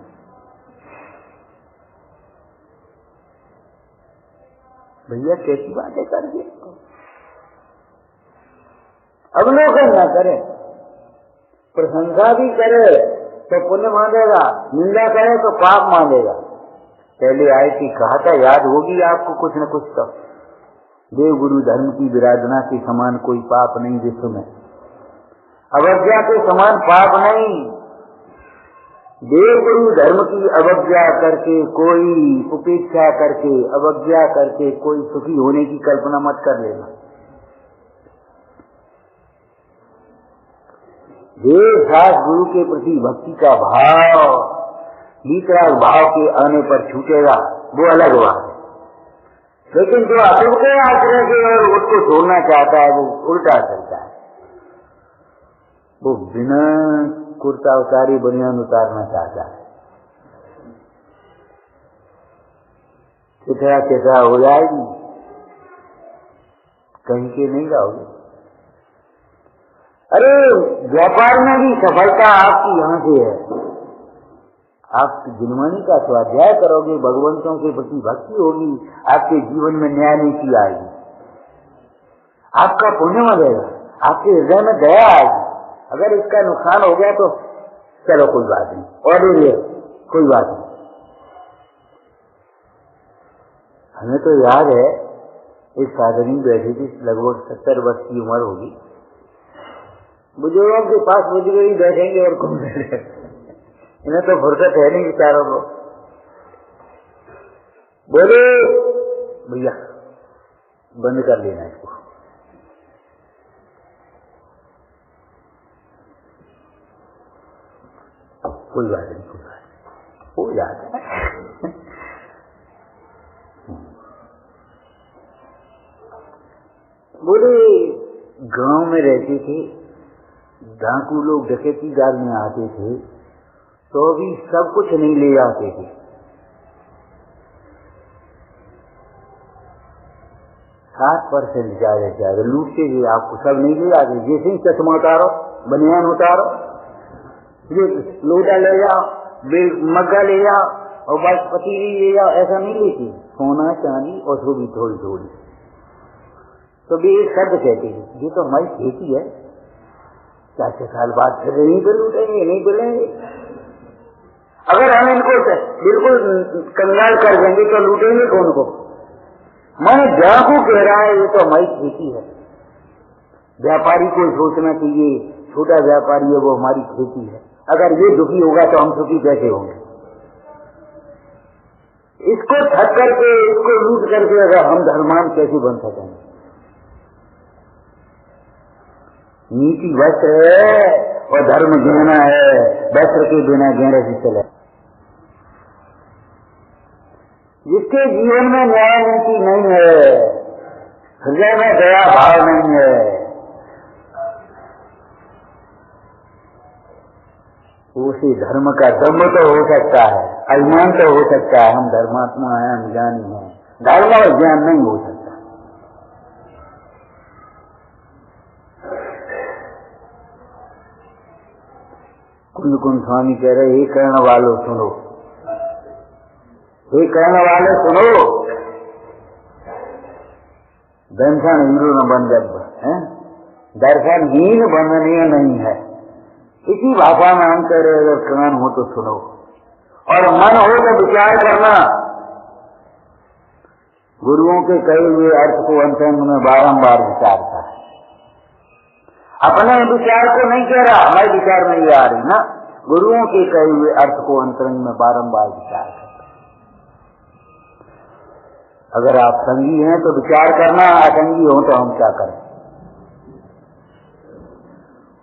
भैया कैसी बातें कर दिए, अवलोकन न करे, प्रशंसा भी करे तो पुण्य मानेगा, निंदा करे तो पाप मानेगा। पहले आए कि कहा था, याद होगी आपको कुछ न कुछ तो, देव गुरु धर्म की विराधना के समान कोई पाप नहीं विश्व में, अवज्ञा के समान पाप नहीं। देव गुरु धर्म की अवज्ञा करके, कोई उपेक्षा करके, अवज्ञा करके कोई सुखी होने की कल्पना मत कर लेना। देव शास्त्र गुरु के प्रति भक्ति का भाव वितराग भाव के आने पर छूटेगा, वो अलग बात है। लेकिन जो असुर के आश्रय के और उसको छोड़ना चाहता है वो उल्टा चलता है, वो बिना कुर्ता उतारी बनियान उतारना चाहता है। चिथड़ा चिथड़ा हो जाएगी, कहीं के नहीं जाओगे। अरे व्यापार में भी सफलता आपकी यहाँ से है, आप गुणवाणी का स्वाध्याय करोगे, भगवंतों के प्रति भक्ति होगी, आपके जीवन में न्याय नीति आएगी, आपका पुण्य बढ़ेगा, आपके हृदय में दया आएगी। अगर इसका नुकसान हो गया तो चलो कोई बात नहीं, और ये कोई बात नहीं। हमें तो याद है एक साधनी बैठी थी, लगभग 70 वर्ष की उम्र होगी, बुजुर्गों के पास बुजुर्ग ही बैठेंगे और कौन बैठे, इन्हें तो फुर्सत है नहीं विचारों को। बोले भैया बंद कर लेना इसको, कोई बात नहीं, कोई बात नहीं, हो जाता है। बोले गांव में रहती थी, डाकू लोग डकैती डालने आते थे तो भी सब कुछ नहीं ले जाते थे। 60% ज्यादा लूटते थे, आपको सब नहीं ले जाते। जैसे ही चश्मा उतारो, बनियान उतारो, ये लोटा ले जाओ, मग्गा ले जाओ और बस पतीली ले जाओ, ऐसा नहीं लेते। सोना चांदी और वो भी थोड़ी थोड़ी। तो भी एक शब्द कहते हैं, ये तो हमारी खेती है, 4 साल बाद फिर नहीं पे लूटेंगे, नहीं बोलेंगे। अगर हम इनको बिल्कुल कंगाल कर देंगे तो लूटेंगे कौन को? मैं डाकू कह रहा है, ये तो हमारी खेती है। व्यापारी को सोचना चाहिए, छोटा व्यापारी है वो हमारी खेती है। अगर ये दुखी होगा तो हम सुखी कैसे होंगे? इसको ठग करके, इसको लूट करके अगर हम धर्मान कैसे बन सकेंगे? नीति वस्त्र है और धर्म गहना है, वस्त्र के बिना गहरे से चले। जिसके जीवन में न्याय नीति नहीं है, हृदय में दया भाव नहीं है, उसी धर्म का दम्भ तो हो सकता है, अभिमान तो हो सकता है, हम धर्मात्मा हैं, हम ज्ञानी हैं। धर्म और ज्ञान नहीं हो सकता। कुंद स्वामी कह रहे, हे कर्ण वालों सुनो, हे कर्ण वाले सुनो, दर्शन हीरो न बन जब है, दर्शनहीन बननीय नहीं है। इसी भाषा में हम कह रहे, अगर कान हो तो सुनो और मन हो तो विचार करना। गुरुओं के कहे हुए अर्थ को अंतरंग में बारंबार विचारता है। अपने विचार को नहीं कह रहा, हमारे विचार में ये आ रही ना, गुरुओं के कहे हुए अर्थ को अंतरंग में बारंबार विचार करता। अगर आप संगी हैं तो विचार करना, असंगी हो तो हम क्या करें?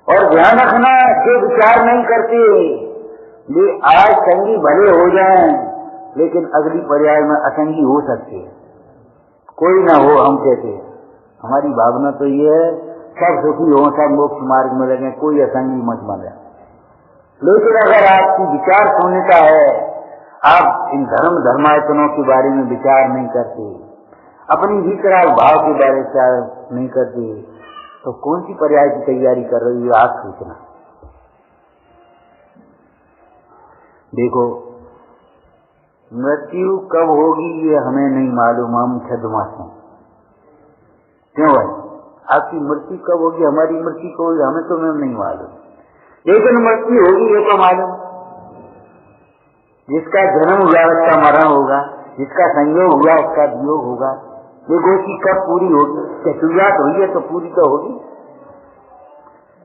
और ध्यान रखना, जो विचार नहीं करते ये आज संगी भले हो जाएं, लेकिन अगली पर्याय में असंगी हो सकते हैं। कोई ना हो, हम कहते हैं, हमारी भावना तो ये है सब सुखी हो, सब मोक्ष मार्ग में लगे, कोई असंगी मत बने। लेकिन अगर आपकी विचार शून्यता है, आप इन धर्मायतनों के बारे में विचार नहीं करते, अपनी भीतराग भाव के बारे में विचार नहीं करते, तो कौन सी पर्याय की तैयारी कर रही है आप सोचना। देखो, मृत्यु कब होगी ये हमें नहीं मालूम, हम छद्मास हैं। क्यों भाई? आपकी मृत्यु कब होगी, हमारी मृत्यु कब होगी, हमें तो नहीं मालूम, लेकिन मृत्यु होगी ये तो मालूम। जिसका जन्म हुआ उसका मरण होगा, जिसका संयोग हुआ उसका वियोग होगा। ये गोष्ठी कब पूरी होगी? शुरुआत हुई है तो पूरी तो होगी,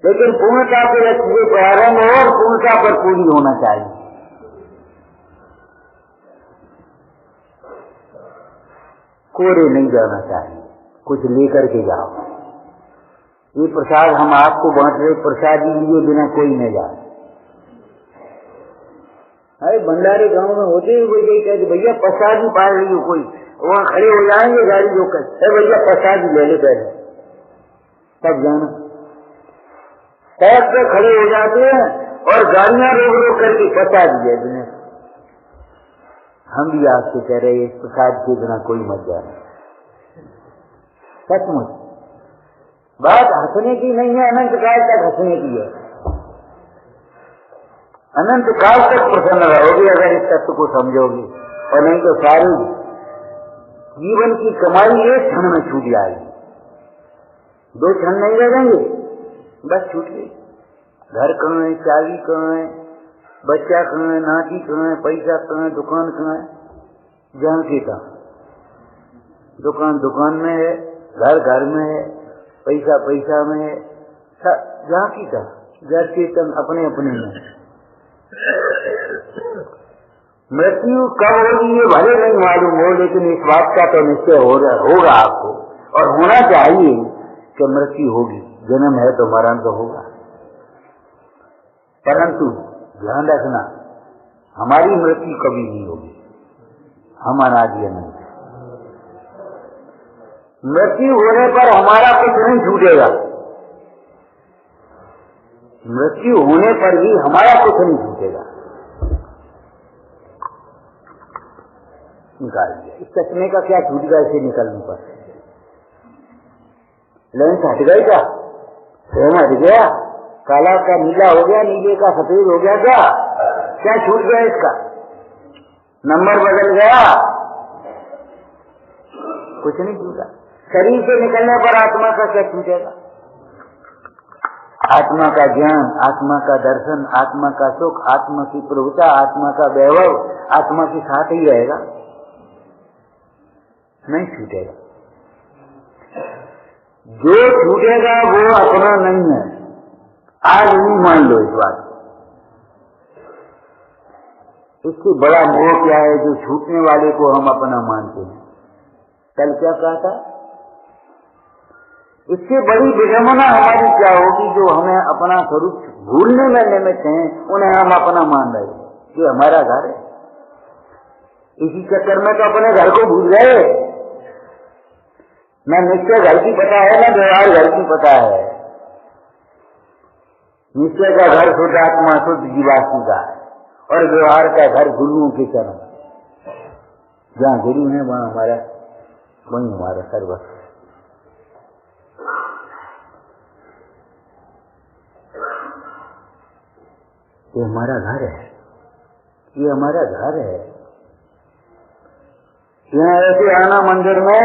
लेकिन पूर्णता के लिए प्रारंभ हो और पूर्णता पर पूरी होना चाहिए। कोरे नहीं जाना चाहिए, कुछ लेकर के जाओ। ये प्रसाद हम आपको बांट रहे, प्रसादी लिए बिना कोई न जाए। अरे भंडारे गांव में होते हुए यही कहते, भैया प्रसादी पा रही हो, कोई वहाँ खड़े हो जाएंगे गाड़ी रोक कर, भैया प्रसादी ले ले पहले, तब जाना। सड़क पे खड़े हो जाते हैं और गाड़ियां रोक रोक करके प्रसादी है बिना। हम भी आपसे कह रहे, इस प्रसाद के बिना कोई मत जाना। सचमुच बात हंसने की नहीं है, अनंत काल तक हंसने की है। अनंत काल तक प्रसन्न रहोगे अगर इस तत्व को समझोगे, और नहीं तो सारी जीवन की कमाई एक क्षण में छूट जाएगी। 2 क्षण नहीं लगेंगे, बस छूट गई। घर कहाँ है, चाबी कहाँ है, बच्चा कहाँ है, नाती कहाँ है, पैसा कहाँ है, दुकान कहाँ है? जहाँ की था दुकान दुकान में है, घर घर में है, पैसा पैसा में है, जहाँ की था जड़ चेतन अपने अपने में। मृत्यु कब होगी ये भले नहीं मालूम हो, लेकिन इस बात का तो निश्चय होगा आपको, और होना चाहिए कि मृत्यु होगी। जन्म है तो मरण तो होगा, परंतु ध्यान रखना, हमारी मृत्यु कभी नहीं होगी, हम अनादि अनंत। मृत्यु होने पर हमारा कुछ नहीं छूटेगा। मृत्यु होने पर भी हमारा कुछ नहीं छूटेगा। निकाल दिया। इस चश्मे का क्या छूट गया इसे निकलने पर? लेंस हट गई क्या? फ्रेम हट गया? काला का नीला हो गया, नीले का सफेद हो गया? क्या छूट गया इसका? नंबर बदल गया? कुछ नहीं छूटा। शरीर से निकलने पर आत्मा का क्या छूटेगा? आत्मा का ज्ञान, आत्मा का दर्शन, आत्मा का सुख, आत्मा की प्रभुता, आत्मा का वैभव आत्मा के साथ ही रहेगा, नहीं छूटेगा। जो छूटेगा वो अपना नहीं है। आज नहीं मान लो इस बात को। इससे बड़ा मोह क्या है जो छूटने वाले को हम अपना मानते हैं। कल क्या कहा था? इससे बड़ी विडंबना हमारी क्या होगी जो हमें अपना स्वरूप भूलने में निमित्त हैं, उन्हें हम अपना मान रहे हैं कि हमारा घर है। इसी चक्कर में तो अपने घर को भूल गए। न निश्चय घर की पता है, न व्यवहार घर की पता है। निश्चय का घर शुद्ध आत्मा, शुद्ध जीवात्मा का है, और व्यवहार का घर गुरुओं के चरण। जहाँ गुरु है वहाँ हमारा, वही हमारा सर्वस्व। ये हमारा घर है, ये हमारा घर है। यहाँ ऐसे आना मंदिर में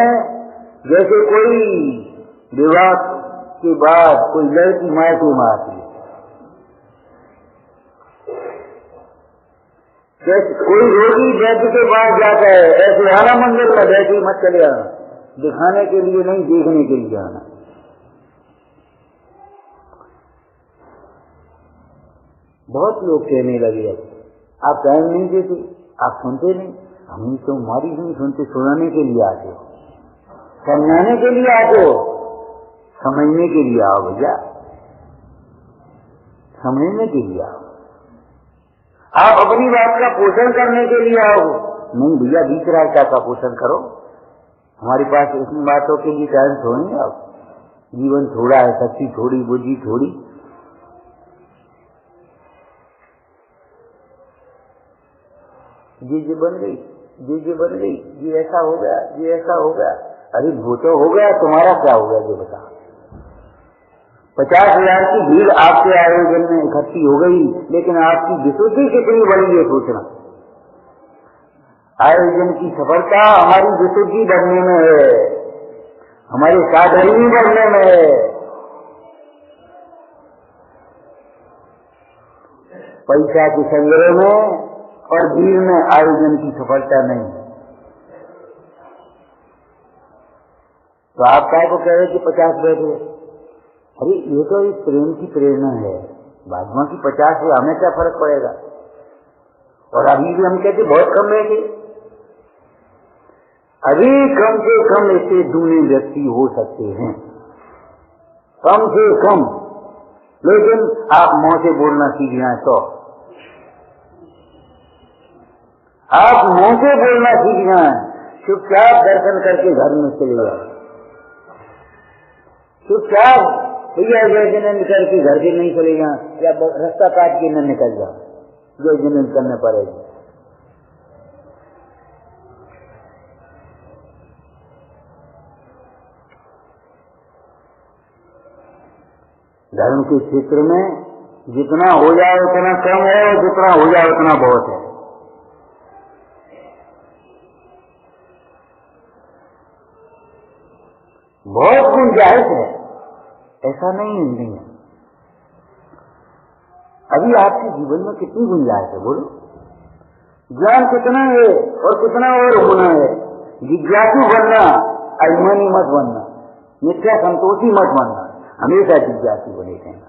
जैसे कोई विवाह के बाद कोई लड़की मायके में आती है, जैसे कोई रोगी वैद्य के पास जाता है, ऐसे आना मंदिर में। वैसे मत चले आना, दिखाने के लिए नहीं, देखने के लिए आना। बहुत लोग कहने लगे आप टाइम नहीं देते, आप सुनते नहीं। हम तो हमारी नहीं सुनते, सुनाने के लिए आते हो, समझाने के लिए आते हो, समझने के लिए आओ भैया, समझने के लिए आओ। आप अपनी बात का पोषण करने के लिए आओ, नहीं भैया बीच रास्ता का पोषण करो। हमारे पास इतनी बातों के लिए टाइम छोड़ेंगे आप? जीवन थोड़ा है, शक्ति थोड़ी, बुद्धि थोड़ी। जी बन गई, जी बन गई, जी ऐसा हो गया, जी ऐसा हो गया। अरे वो तो हो गया, तुम्हारा क्या हो गया ये बता। 50,000 की भीड़ आपके आयोजन में इकट्ठी हो गई, लेकिन आपकी विशुद्धि कितनी बड़ी है सोचना। आयोजन की सफलता हमारी विशुद्धि बढ़ने में है, हमारी साधनी बढ़ने में है। पैसा के संग्रह में और भीड़ में आयोजन की सफलता नहीं है। तो आप क्या को कह रहे कि 50 बैठे? अरे ये तो इस प्रेम की प्रेरणा है। भाजपा की 50 से हमें क्या फर्क पड़ेगा? और अभी भी हम कहते बहुत कम बैठे। अभी कम से कम ऐसे दूने व्यक्ति हो सकते हैं, कम से कम। लेकिन आप मुंह से बोलना सीख जाए तो, आप मुंह से बोलना सीख जाए, चुपचाप दर्शन करके घर में चले जाए, चुपचाप भैया जय जिनेंद्र करके घर के नहीं चले जाए, या रास्ता काट के न निकल जाओ, जय जिनेंद्र करने पड़ेगी। धर्म के क्षेत्र में जितना हो जाए उतना कम है, और जितना हो जाए उतना बहुत है। बहुत गुंजाइश है, ऐसा नहीं है। अभी आपके जीवन में कितनी गुंजाइश है बोलो? ज्ञान कितना है और कितना और होना है। जिज्ञासु बनना, अभिमानी मत बनना, मिथ्या संतोषी मत बनना, हमेशा जिज्ञासु बने रहना।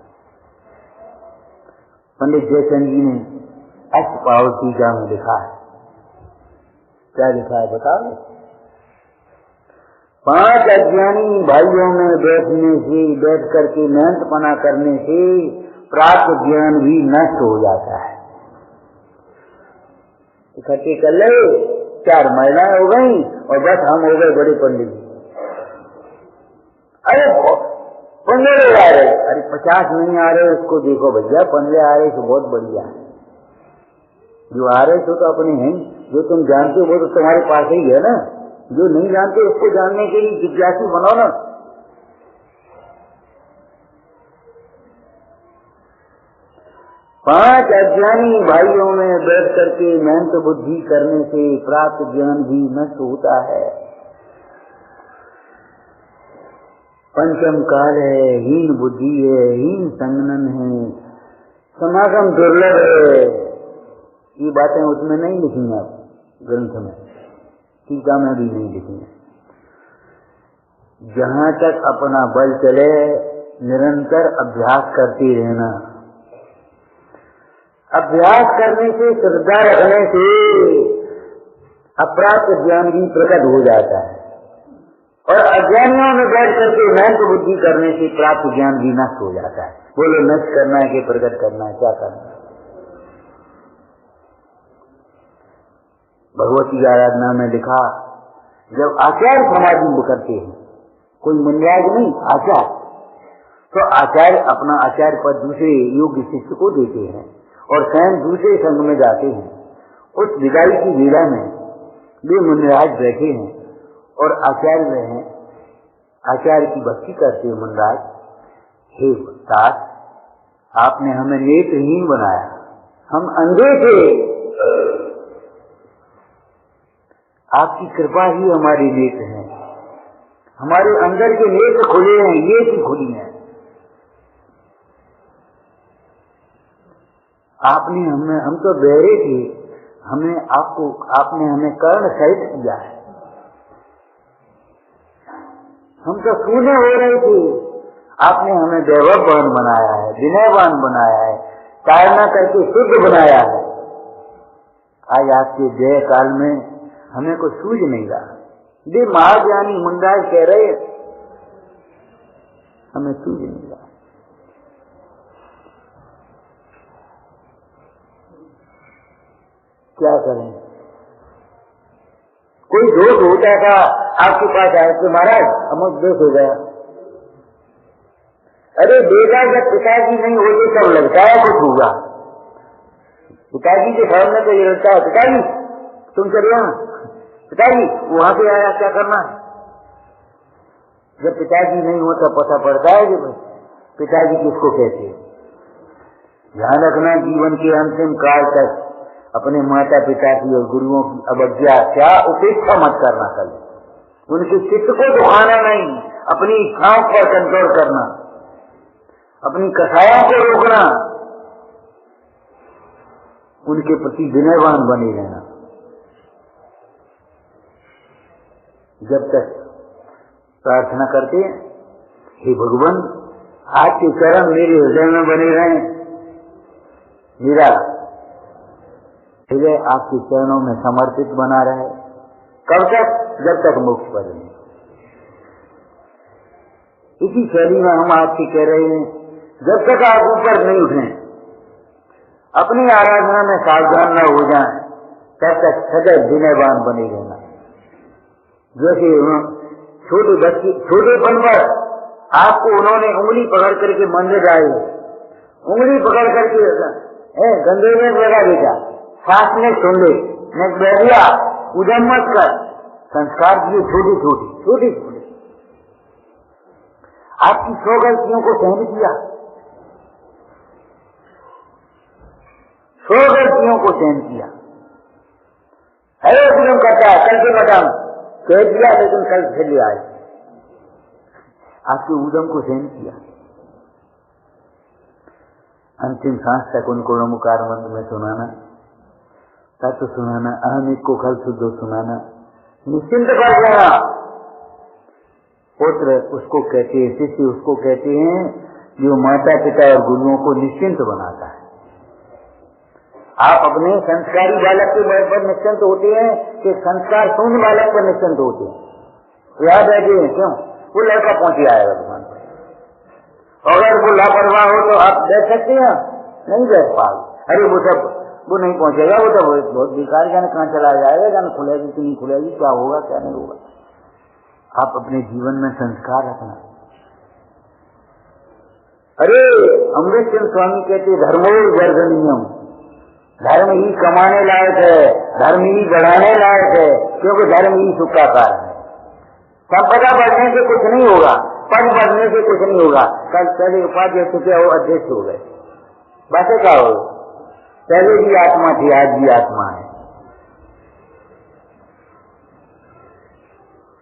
पंडित जयचंद जी ने अष्टपावल टीका में लिखा है, क्या लिखा है बताओ? 5 अज्ञानी भाइयों में बैठने से, बैठ करके मेहनतपना करने से प्राप्त ज्ञान भी नष्ट हो जाता है। इकट्ठे कर ले, 4 महिलाएं हो गई और बस हम हो गए बड़े पंडित जी। अरे 15 लोग आ रहे, अरे 50 नहीं आ रहे उसको देखो भैया, 15 आ रहे तो बहुत बढ़िया है। जो आ रहे तो अपने हैं, जो तुम जानते हो वो तो तुम्हारे पास ही है ना। जो नहीं जानते उसको जानने के लिए जिज्ञासु बनो ना। पांच अज्ञानी भाइयों में बैठ करके मेहनत बुद्धि करने से प्राप्त ज्ञान भी नष्ट होता है। पंचम काल है, हीन बुद्धि है, हीन संगनन है, समागम दुर्लभ है। ये बातें उसमें नहीं लिखी हैं, आप ग्रंथ में, टीका में भी नहीं लिखी हैं। जहाँ तक अपना बल चले निरंतर अभ्यास करते रहना। अभ्यास करने से, श्रद्धा रखने से अप्राप्त ज्ञान भी प्रकट हो जाता है, और अज्ञानियों में बैठ करके मेहनत बुद्धि करने से प्राप्त ज्ञान भी नष्ट हो जाता है। बोलो नष्ट करना है कि प्रकट करना है, क्या करना है? भगवती आराधना में लिखा, जब आचार्य समाधि करते हैं, कोई मुनिराज नहीं, आचार्य, तो आचार्य अपना आचार्य पद दूसरे योग्य शिष्य को देते हैं और स्वयं दूसरे संघ में जाते हैं। उस विदाई की लीला में वे मुनिराज बैठे हैं और आचार्य हैं, आचार्य की भक्ति करते हैं। मुनिराज, हे दास, आपने हमें नेत्रहीन बनाया, हम अंधे थे, आपकी कृपा ही हमारी नेत्र है, हमारे अंदर के नेत्र खुले हैं, ये की खुली हैं। आपने हम तो बहरे थे, आपने हमें कर्ण सहित किया है, हम तो सूने हो रहे थे, आपने हमें वैभववान बनाया है, विनयवान बनाया है, ताड़ना करके शुद्ध बनाया है। आज आपके जय काल में हमें को सूझ नहीं रहा। ये महाज्ञानी मुनिराज कह रहे हमें सूझ नहीं रहा। क्या करें? कोई दोष होता था आपके पास आए कि महाराज अमुक दोष हो गया। अरे बेटा, जब पिताजी नहीं होते तब लगता है कुछ होगा। पिताजी के सामने तो ये लगता है, पिताजी तुम चले यहाँ, पिताजी वहां पे आया, क्या करना है? जब पिताजी नहीं होता पता पड़ता है कि पिताजी किसको कहते हैं। ध्यान रखना, जीवन के अंतिम काल तक अपने माता पिता की और गुरुओं की अवज्ञा क्या उपेक्षा मत करना। कल उनके चित्त को दुखाना नहीं, अपनी इच्छाओं पर कंट्रोल करना, अपनी कसायों को रोकना, उनके प्रति विनयवान बने रहना। जब तक प्रार्थना करते हैं, हे भगवान, आपके चरण मेरे हृदय में बने रहें, मेरा हृदय आपके चरणों में समर्पित बना रहे। कब तक? जब तक मोक्ष पर नहीं। इसी शैली में हम आपसे कह रहे हैं, जब तक आप ऊपर नहीं उठें, अपनी आराधना में सावधान न हो जाएं, तब तक सदैव विनयवान बने रहना। जैसे छोटे बच्चे, छोटेपन पर आपको उन्होंने उंगली पकड़ करके मंदिर आए, उंगली पकड़ करके गंदे में लगा बेटा, सांस में सुन ले, मैं बैठ गया, उधम मत कर। संस्कार दिए छोटे छोटे। आपकी 100 गलतियों को सहन किया, 100 गलतियों को सहन किया। अरे उधम करता है, कल से बता कह दिया, लेकिन कल फिर आए। आपके उद्यम को सहन किया, अंतिम सांस तक उनको नमोकार मंत्र में सुनाना, तत्व सुनाना, अहम एक को खल शुद्ध सुनाना, निश्चिंत कर देना। पुत्र उसको कहते हैं, शिष्य उसको कहते हैं जो माता पिता और गुरुओं को निश्चिंत बनाता है। आप अपने संस्कारी बालक के पर निश्चिंत होते हैं कि संस्कार शून्य बालक पर निश्चिंत होते हैं? याद बैठे हैं क्यों? वो लड़का पहुंचे आएगा दुकान पर, अगर वो लापरवाह हो तो आप बैठ सकते हैं? नहीं बैठ पाओगे। अरे वो नहीं पहुंचेगा, वो तो बहुत बेकार, जाने कहाँ चला जाएगा, जाने खुलेगी कि नहीं खुलेगी, क्या होगा क्या नहीं होगा। आप अपने जीवन में संस्कार रखना, अरे अमृत चंद स्वामी कहते धर्मोवर्धनीयम, धर्म ही कमाने लायक है, धर्म ही बढ़ाने लायक है, क्योंकि धर्म ही सुख का कारण है। संपदा बढ़ने से कुछ नहीं होगा, पद बढ़ने से कुछ नहीं होगा। कल पहले उपाध्यक्ष थे वो अध्यक्ष हो गए, बातें क्या हो, पहले भी आत्मा थी, आज भी आत्मा है।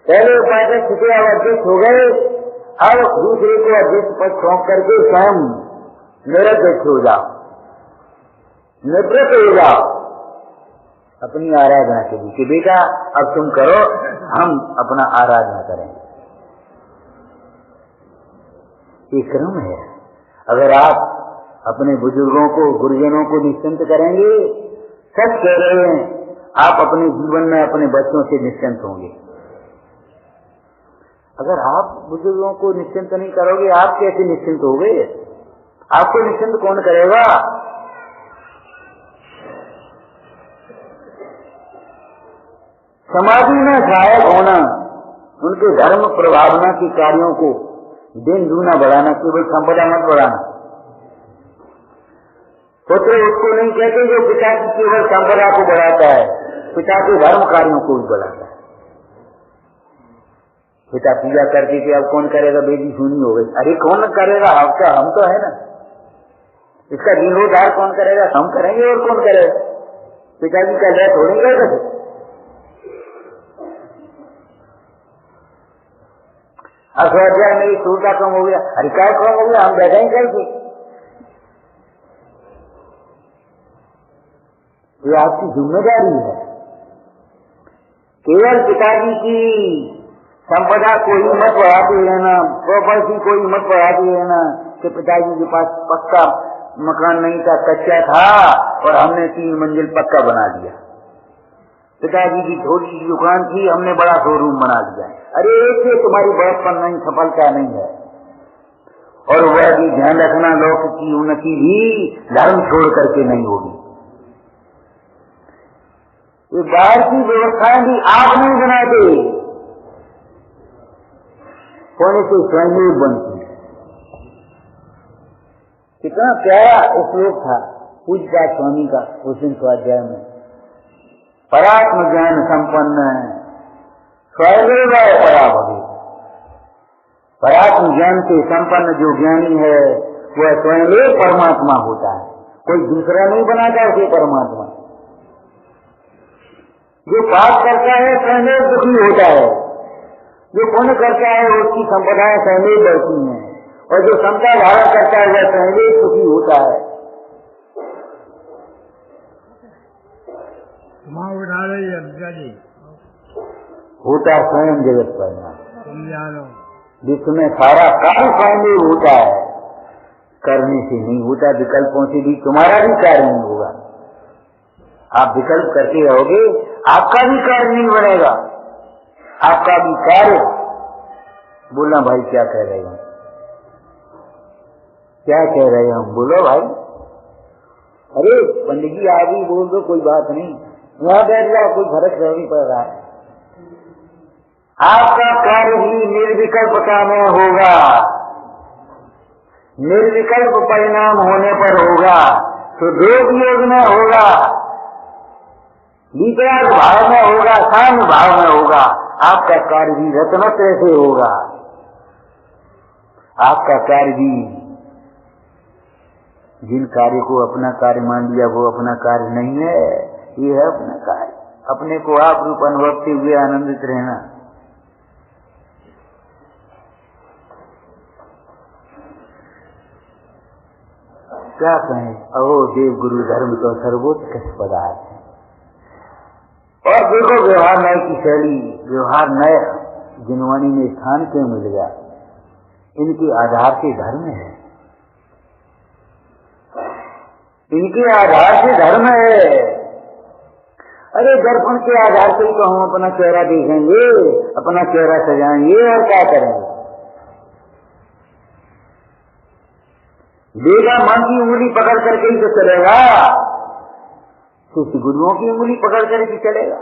पहले उपाध्यक्ष थे अब अध्यक्ष हो गए, अब दूसरे को अध्यक्ष पद सौंप करके स्वयं निरध्यक्ष हो जाओ, निवृत्त हो जाओ अपनी आराधना के लिए कि बेटा अब तुम करो, हम अपना आराधना करेंगे। ये क्रम है। अगर आप अपने बुजुर्गों को, गुरुजनों को निश्चिंत करेंगे, सच कह रहे हैं, आप अपने जीवन में अपने बच्चों से निश्चिंत होंगे। अगर आप बुजुर्गों को निश्चिंत नहीं करोगे, आप कैसे निश्चिंत होगे? आपको निश्चिंत कौन करेगा? समाधि में सहायक होना, उनके धर्म प्रभावना के कार्यों को दिन दूना बढ़ाना, केवल संपदा मत बढ़ाना। पुत्र उसको नहीं कहते जो पिता की केवल संपदा को बढ़ाता है, पिता के धर्म कार्यों को भी बढ़ाता है। पिता पूजा करते थे, अब कौन करेगा? बेटी सुनी हो गई, अरे कौन करेगा? हम तो है ना, इसका जीर्णोद्धार कौन करेगा? हम करेंगे और कौन करेगा? पिताजी का डेथ हो नहीं करेगा। अध्याय में सूरता कम हो गया, अरे क्या कम हो गया, हम बैठे ही कैसे? ये आपकी जिम्मेदारी है। केवल पिताजी की संपदा को ही मत बढ़ाते रहना, प्रॉपर्टी को ही मत बढ़ाते रहना कि पिताजी के पास पक्का मकान नहीं था, कच्चा था और हमने 3 मंजिल पक्का बना दिया। पिताजी की छोटी सी दुकान थी, हमने बड़ा शोरूम बना दिया। अरे इससे तुम्हारी बड़प्पन नहीं, सफलता नहीं है। और वह भी ध्यान रखना, लोक की उन्नति भी धर्म छोड़ करके नहीं होगी। ये बाहर की व्यवस्थाएं भी आप नहीं बनाते, होने से स्वयं बनती है। कितना प्यारा श्लोक था पूज्य स्वामी का उस दिन स्वाध्याय में, परात्म ज्ञान संपन्न स्वयं पराभवे। परात्म ज्ञान से संपन्न जो ज्ञानी है वह स्वयं परमात्मा होता है, कोई दूसरा नहीं बनाता उसे परमात्मा। जो पाप करता है स्वयं दुखी होता है, जो पुण्य करता है उसकी संपदाएं स्वयं बढ़ती हैं, और जो समता धारण करता है वह स्वयं सुखी होता है। उठा रही है जी, होता स्वयं जगत परिणाम, जिसमें सारा कार्य स्वयं होता है, करने से नहीं होता, विकल्पों से भी तुम्हारा भी कार्य नहीं होगा। आप विकल्प करते रहोगे, आपका भी कार्य नहीं बनेगा, आपका भी कार्य। बोलना भाई क्या कह रहे हैं, क्या कह रहे हैं हम, बोलो भाई। अरे पंडित जी आगे बोल दो, कोई बात नहीं, वहां बैठ जाओ, कोई फर्क नहीं पड़ रहा है। आपका कार्य ही निर्विकल्पता में होगा, निर्विकल्प परिणाम होने पर होगा, तो योग योग में होगा, वितराग भाव में होगा, शांत भाव में होगा। आपका कार्य भी रत्नत्र से होगा, आपका कार्य भी, जिन कार्य को अपना कार्य मान लिया वो अपना कार्य नहीं है, ये है अपना कार्य। अपने को आप रूप अनुभवते हुए आनंदित रहना। क्या कहें, अहो देव गुरु धर्म तो सर्वोत्कृष्ट पदार्थ है। और देखो व्यवहार नय की शैली, व्यवहार नय जिनवाणी में स्थान क्यों मिल गया, इनके आधार से धर्म है, इनके आधार से धर्म है। अरे दर्पण के आधार से ही तो हम अपना चेहरा देखेंगे, अपना चेहरा सजाएंगे, और क्या करेंगे। बेटा मन की उंगली पकड़ करके ही तो चलेगा, कुछ गुरुओं की उंगली पकड़ करके चलेगा,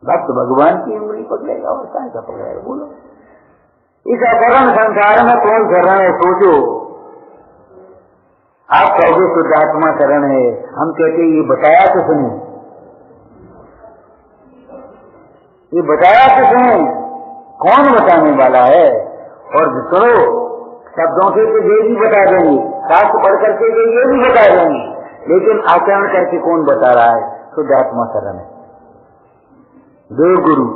भक्त भगवान की उंगली पकड़ेगा, और क्या पकड़ेगा, बोलो। इस अकरण संसार में कौन शरण है सोचो। आप कहोगे शुद्धात्मा शरण है, हम कहते ये बताया किसने, ये बताया किसने, कौन बताने वाला है। और सुनो, शब्दों से तो ये भी बता देंगे, शास्त्र पढ़ करके ये भी बता देंगे, लेकिन आचरण करके कौन बता रहा है। शुद्धात्मा शरण है। दो गुरु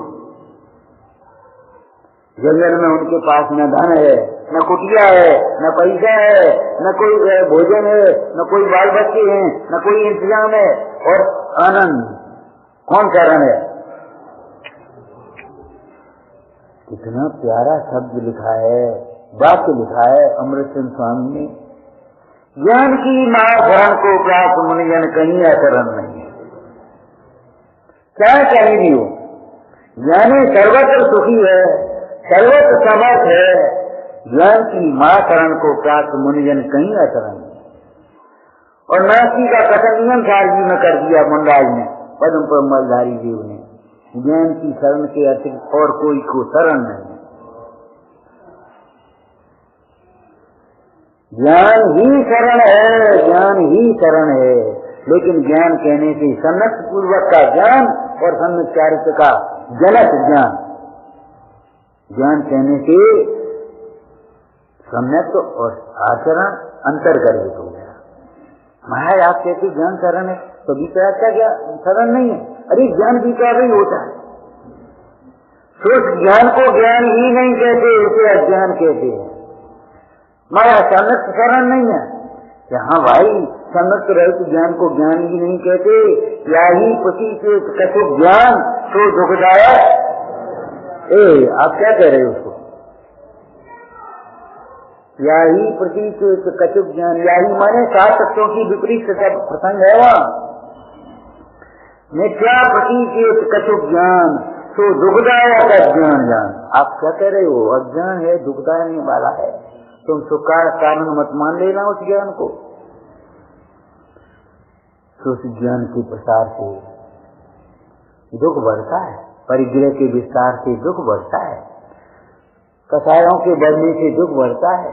जंगल में, उनके पास न धन है, न कुटिया है, न पैसा है, न कोई भोजन है, न कोई बाल बच्चे हैं, न कोई इंतजाम है, और आनंद। कौन शरण है। कितना प्यारा शब्द लिखा है, वाक्य लिखा है अमृतचंद स्वामी ने। ज्ञान की महाशरण को प्राप्त मुनिजन कहीं अशरण नहीं है। क्या कहीं भी हो, ज्ञानी सर्वत्र सुखी है, सर्वत्र समर्थ है। ज्ञान की महाशरण को प्राप्त मुनिजन कहीं अशरण नहीं। और नास्ती का कथन नियम सार जी में कर दिया मुंडाज ने, पद्म पर मलधारी जीव ने। ज्ञान की शरण के अतिरिक्त और कोई को शरण नहीं। ज्ञान ही शरण है, ज्ञान ही शरण है। लेकिन ज्ञान कहने से सम्यक पूर्वक का ज्ञान और सम्यक चारित्र का जनक ज्ञान, ज्ञान कहने से सम्यक और आचरण अंतर्गर्भित हो गया। महाराज आप कहते ज्ञान शरण है, तो विचार का ज्ञान शरण नहीं है। अरे ज्ञान विचार ही होता है। सोच ज्ञान को ज्ञान ही नहीं कहते, उसे अज्ञान कहते हैं। महाराज सम्यक शरण नहीं है। यहाँ भाई सम्यक रहित ज्ञान को ज्ञान ही नहीं कहते। या ही पति से कछु ज्ञान तो दुखदायक। आप क्या कह रहे हो उसको। या ही प्रतीक कचुक ज्ञान, या ही माने सात तत्वों की विपरीत प्रसंग है वहाँ। मिथ्या प्रतीक कचुक ज्ञान तो दुखदायक अज्ञान ज्ञान। आप क्या कह रहे हो, अज्ञान है, दुखदायक वाला है। तुम सुख का कारण मत मान लेना उस ज्ञान को। तो उस ज्ञान के प्रसार से दुख बढ़ता है, परिग्रह के विस्तार से दुख बढ़ता है, कसायों के बढ़ने से दुख बढ़ता है।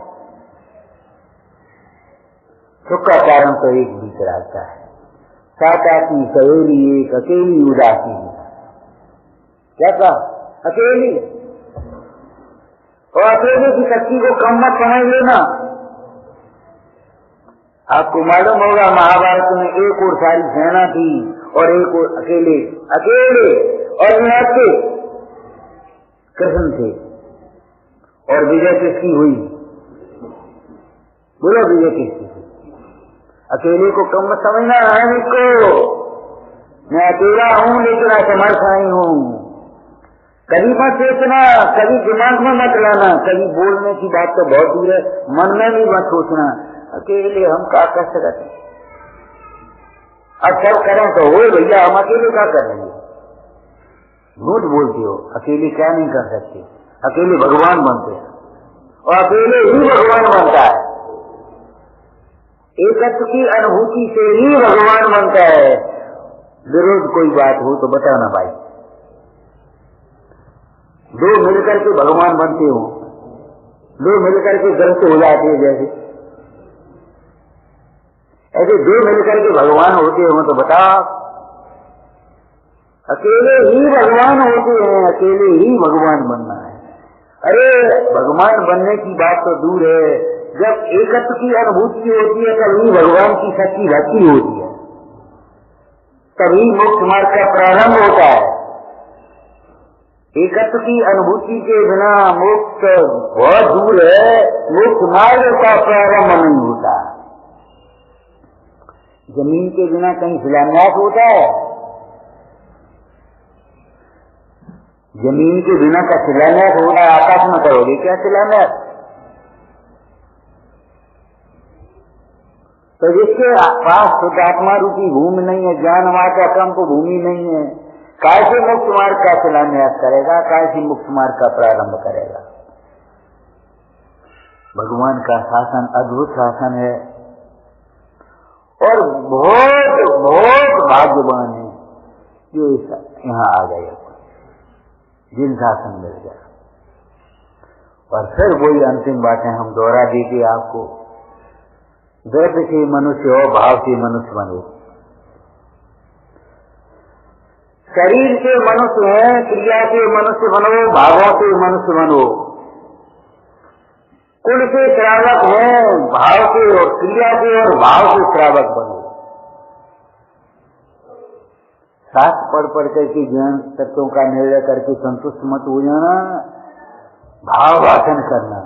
सुख का कारण तो एक विचराता है। साताती सवेली एक अकेली उदासी। क्या कहा, अकेली। और अकेले की शक्ति को कम मत समझ लेना। आपको मालूम होगा महाभारत में एक और सारी सेना थी और एक और अकेले, और यहाँ से कृष्ण थे। और विजय किसकी हुई, बोलो विजय किसकी हुई। अकेले को कम मत समझना है। इसको मैं अकेला हूँ लेकिन असमर्थ नहीं हूँ। कभी मत सोचना, कभी दिमाग में मत लाना, कभी बोलने की बात तो बहुत दूर है, मन में भी मत सोचना अकेले हम क्या कर सकते। अब सब करें तो हो भैया, हम अकेले क्या करेंगे। झूठ बोलते हो, अकेले क्या नहीं कर सकते। अकेले भगवान बनते हैं और अकेले ही भगवान बनता है। एकत्व की अनुभूति से ही भगवान बनता है। विरोध कोई बात हो तो बताना भाई। दो मिलकर के भगवान बनते हो, दो मिलकर के ग्रस्त हो जाते हैं, जैसे ऐसे दो मिलकर के भगवान होते हो तो बताओ। अकेले ही भगवान होते हैं, अकेले ही भगवान बनना है। अरे भगवान बनने की बात तो दूर है, जब एकत्व की अनुभूति होती है तभी भगवान की सच्ची भक्ति होती है, तभी मोक्ष मार्ग का प्रारंभ होता है। एकत्व की अनुभूति के बिना मोक्ष बहुत दूर है, मोक्ष मार्ग का प्रारंभ नहीं होता। जमीन के बिना कहीं शिलान्यास होता है, जमीन के बिना का शिलान्यास होता है। आकाश में करोगे क्या शिलान्यास। तो जिसके पास शुद्धात्मा रूपी भूमि नहीं है, ज्ञान मार्ग का कंप भूमि नहीं है, कैसे मुक्त मार्ग का शिलान्यास करेगा, कैसे मुक्त मार्ग का प्रारंभ करेगा। भगवान का शासन अद्भुत शासन है और बहुत बहुत भाग्यवान है जो यहाँ आ गए, जिन शासन मिल गया। और फिर वही अंतिम बातें हम दोहरा देते आपको। द्रव्य से मनुष्य हो, भाव से मनुष्य बनो। शरीर से मनुष्य है, क्रिया से मनुष्य बनो, भावों से मनुष्य बनो। कुल से श्रावक है, भाव से और क्रिया से और भाव से श्रावक बनो। शास्त्र पढ़ करके ज्ञान तत्वों का निर्णय करके संतुष्ट मत हो जाना, भाव वासन करना।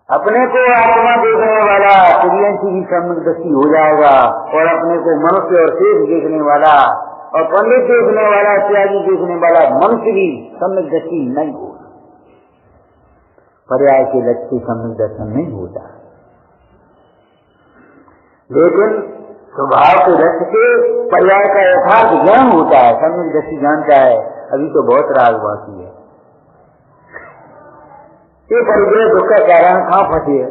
अपने को आत्मा देखने वाला क्रियन की भी सम्यक दृष्टि हो जाएगा, और अपने को मनुष्य और शेष देखने वाला और पंडित देखने वाला, त्यागी देखने वाला मनुष्य भी सम्यक दृष्टि नहीं होगा। पर्याय के लक्ष्य सम्यक दर्शन नहीं होता, लेकिन स्वभाव के लक्ष्य से पर्याय का यथार्थ ज्ञान होता है, सम्यक दृष्टि जानता है। अभी तो बहुत राग बाकी है। ये परिचय दुख का कारण कहाँ फंसे है?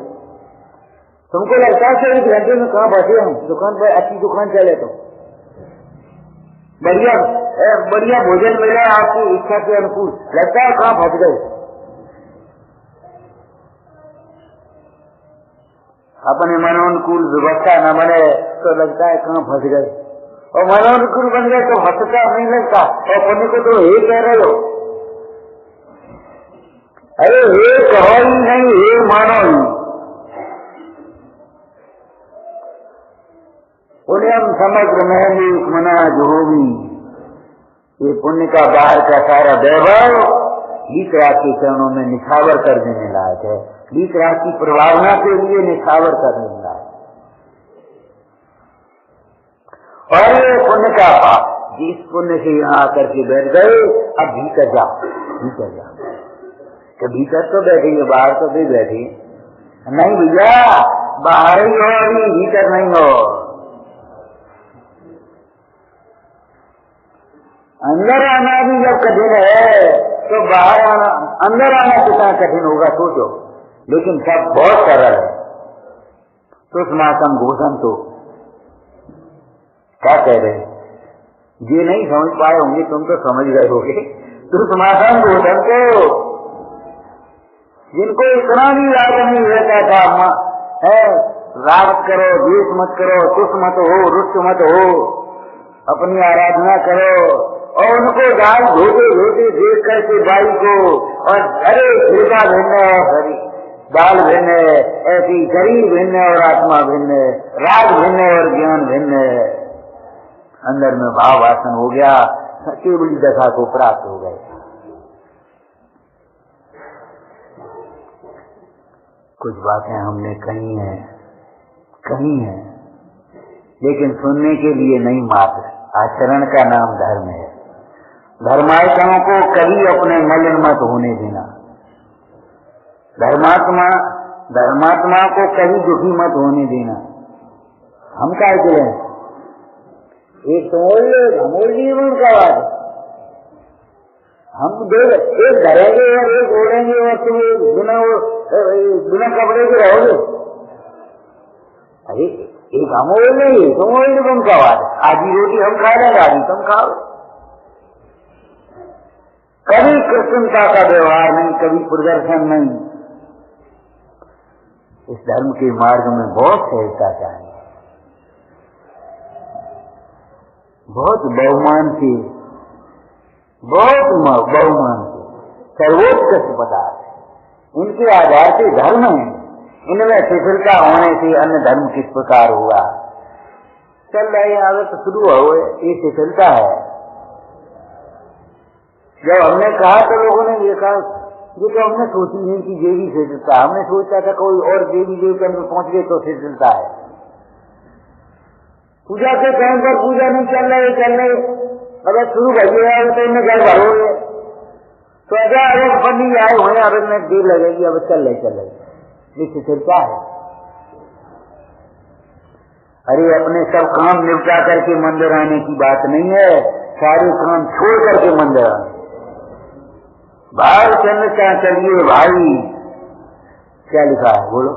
तुमको लगता है 1 घंटे में कहाँ फंसे हम? दुकान पर अच्छी दुकान चले तो बढ़िया भोजन मिला आपकी इच्छा के अनुकूल, लगता है कहाँ फंस गए? अपने मनोनुकूल व्यवस्था न बने तो लगता है कहाँ फंस गए, और मनोनुकूल बन गए तो हंसता नहीं लगता। और पुण्य को तो ये कह रहे हो, अरे हे कहो ही नहीं, हे मानो ही। पुण्यम समग्र महली मना जोगी, ये पुण्य का बाहर का सारा वैभव लीकराज के चरणों में निछावर कर देने लायक है। लीकराज की प्रभावना के लिए निछावर कर देने लायक। और ये पुण्य का पाप, जिस पुण्य से यहाँ आकर के बैठ गए, अब भीतर जाओ, भीतर जाओ। तो भीतर तो बैठेंगे, बाहर तो भी बैठे नहीं भैया, बाहर ही हो अभी, भीतर नहीं हो। अंदर आना भी जब कठिन है तो बाहर आना, अंदर आना कितना कठिन होगा सोचो। लेकिन सब बहुत सरल है। तो स्नातम घोषण तो क्या कह रहे, ये नहीं समझ पाए होंगे, तुम तो समझ गए होगे। तो स्नातम घोषण तो जिनको इतना भी राग नहीं रहता था, राग करो, द्वेष मत करो, तुष्ट मत हो, रुष्ट मत हो, अपनी आराधना करो। और उनको दाल धोते धोते देख करके बाई को, और अरे भेदा भिन्न है, दाल भिन्न है, ऐसी शरीर भिन्न और आत्मा भिन्न, राग भिन्न और ज्ञान भिन्न। अंदर में भाव वासन हो गया, केवली दशा को प्राप्त हो गए। कुछ बातें हमने कही हैं, लेकिन सुनने के लिए नहीं मात्र। आचरण का नाम धर्म है। धर्मात्माओं को कभी अपने मलिन मत होने देना। धर्मात्मा को कभी दुखी मत होने देना। हम क्या करें? एक अमूल जीवन का बात, हम एक धरेंगे और एक ओढ़ेंगे और तुम बिना कपड़े के रहोगे। अरे एक अमूल नहीं, तुम ओढ़ का बात। आधी रोटी हम खा लेंगे, आधी तुम खाओ। कभी कृष्णता का व्यवहार नहीं, कभी प्रदर्शन नहीं। इस धर्म के मार्ग में बहुत सहजता चाहिए, बहुत बहुमान से, सर्वोत्कृष्ट पदार्थ इनके आधार से धर्म है। इनमें शिथिलता होने से अन्य धर्म किस प्रकार हुआ? चल रही आदत शुरू हो, ये शिथिलता है। जब हमने कहा तो लोगों ने देखा, ये तो हमने सोची नहीं कि देवी शिथिलता। हमने सोचा था कोई और देवी देवता में पहुंच गए तो शिथिलता है। पूजा के टाइम पर पूजा नहीं चल रहे, अगर शुरू कर दिया तो इनमें घर भरोगे तो अगर पंडित आए हुए, अब इनमें देर लगेगी, अब चल रहे, ये शिथिलता है। अरे अपने सब काम निपटा करके मंदिर आने की बात नहीं है, सारे काम छोड़ करके मंदिर आने। भाई चंद्र क्या चलिए भाई, क्या लिखा है बोलो?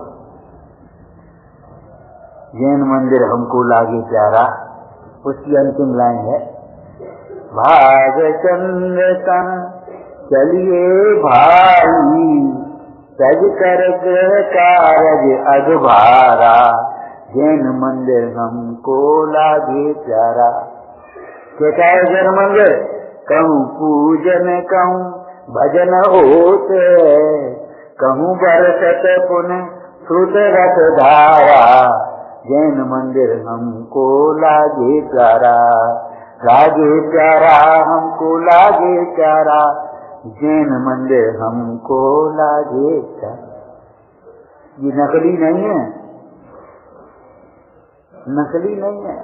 जैन मंदिर हमको लागे प्यारा, उसकी अंतिम लाइन है, भाग चंद्र का चलिए भाई सज कर ग्रह कारज अगभारा, जैन मंदिर हमको लागे प्यारा। कहता है जैन मंदिर कहूँ पूजन कहूँ भजन होते, कहूँ बरसत पुण्य श्रुत रस धारा, जैन मंदिर हमको लागे प्यारा, लागे प्यारा हमको लागे प्यारा, जैन मंदिर हमको लागे प्यारा। ये नकली नहीं है, नकली नहीं है,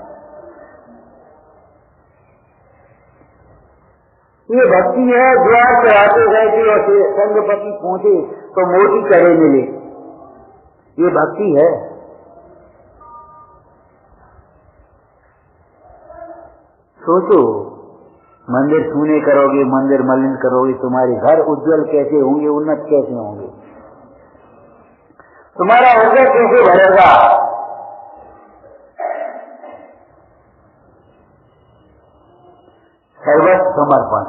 ये भक्ति है। द्वार पे आते गए कि ऐसे संगपति पहुंचे तो मोती करे मिले, ये भक्ति है। सोचो मंदिर छूने करोगे, मंदिर मलिन करोगे, तुम्हारे घर उज्जवल कैसे होंगे, उन्नत कैसे होंगे, तुम्हारा हृदय कैसे भरेगा। सर्वस्व समर्पण,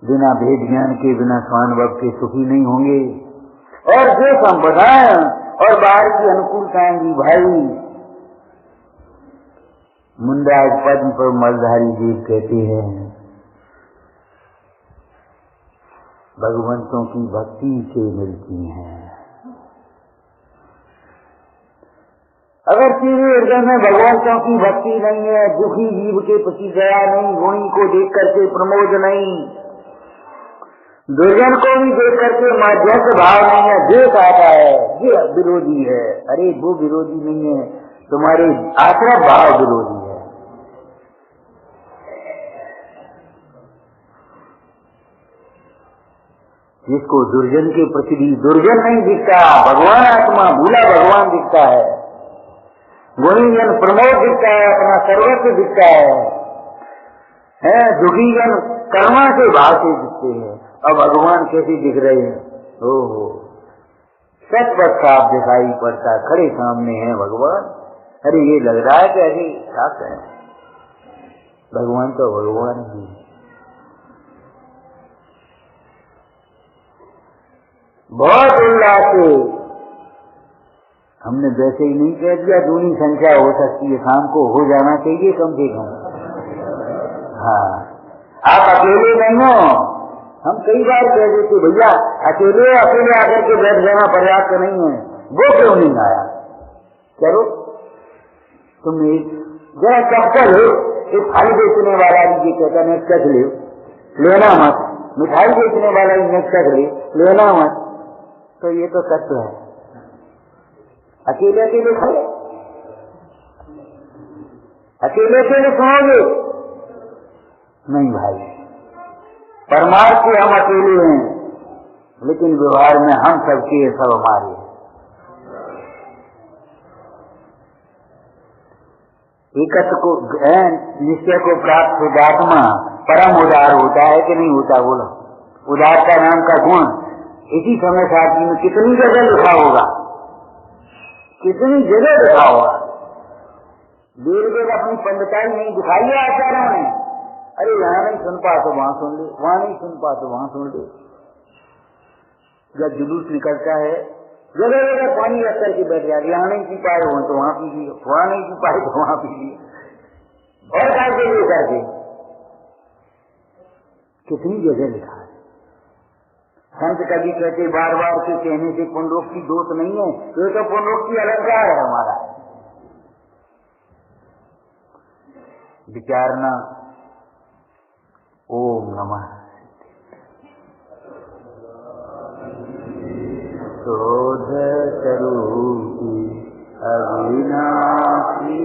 बिना भेद ज्ञान के, बिना स्वानुभव के सुखी नहीं होंगे। और जो संपदाएं और बाहर की अनुकूलताएं भी भाई, मुंडाज पद्म पर मलधारी देव कहते हैं भगवंतों की भक्ति से मिलती हैं। अगर तेरे हृदय में भगवंतों की भक्ति नहीं है, दुखी जीव के प्रति दया नहीं, गुणी को देख करके प्रमोद नहीं, दुर्जन को भी देख करके मध्यस्थ भाव नहीं है, देख आता है ये विरोधी है। अरे वो विरोधी नहीं है, तुम्हारे आश्रय भाव विरोधी है। जिसको दुर्जन के प्रति दुर्जन नहीं दिखता, भगवान आत्मा भूला भगवान दिखता है, गुणीजन प्रमोद दिखता है, अपना सर्वस्व दिखता है, दुखीजन कर्मा से भाव से दिखते हैं। अब भगवान कैसे दिख रहे हैं, ओहो सच पर साफ दिखाई पड़ता, खड़े सामने है भगवान। अरे ये लग रहा है कि अरे साफ है, भगवान तो भगवान ही। बहुत उल्लास से हमने वैसे ही नहीं कह दिया, दूनी संख्या हो सकती है, शाम को हो जाना चाहिए कम से कम। हाँ आप अकेले नहीं हो, हम कई बार कह देते भैया अकेले अकेले आकर के बैठ जाना पर्याप्त नहीं है, वो क्यों नहीं आया। चलो तुम जरा चक्कर हो, एक फल बेचने वाला भी ये कहता है चख ले, लेना मत, मिठाई बेचने वाला भी चख ले, लेना मत, तो ये तो तत्व है। अकेले अकेले खाए, अकेले अकेले सुनोगे नहीं भाई। परमार्थ से हम अकेले हैं, लेकिन व्यवहार में हम सबके सब हमारे हैं। एकत्व को निश्चय को प्राप्त शुद्धात्मा परम उदार होता है कि नहीं होता, बोलो। उदारता नाम का गुण इसी समय साथी में कितनी जगह लिखा होगा, कितनी जगह लिखा होगा। देर देर अपनी पंडिताई नहीं दिखाई है आचार्यों ने। अरे यहाँ नहीं सुन पा तो वहां सुन ले, वहां नहीं सुन पा तो वहां सुन ले। जब जुलूस निकलता है जगह जगह पानी रख करके बैठ जाए, यहाँ नहीं पी पाए हो तो वहां पी लिया, वहां नहीं पी पाए तो वहां पी लिया, और करके ले करके कितनी जगह लिखा है। संत कभी कहते बार बार के कहने से पुनरोक्ति दोष नहीं है, ये तो पुनरोक्ति अलंकार है हमारा। विचारना ओम नमः शोध स्वरूपी अविनाशी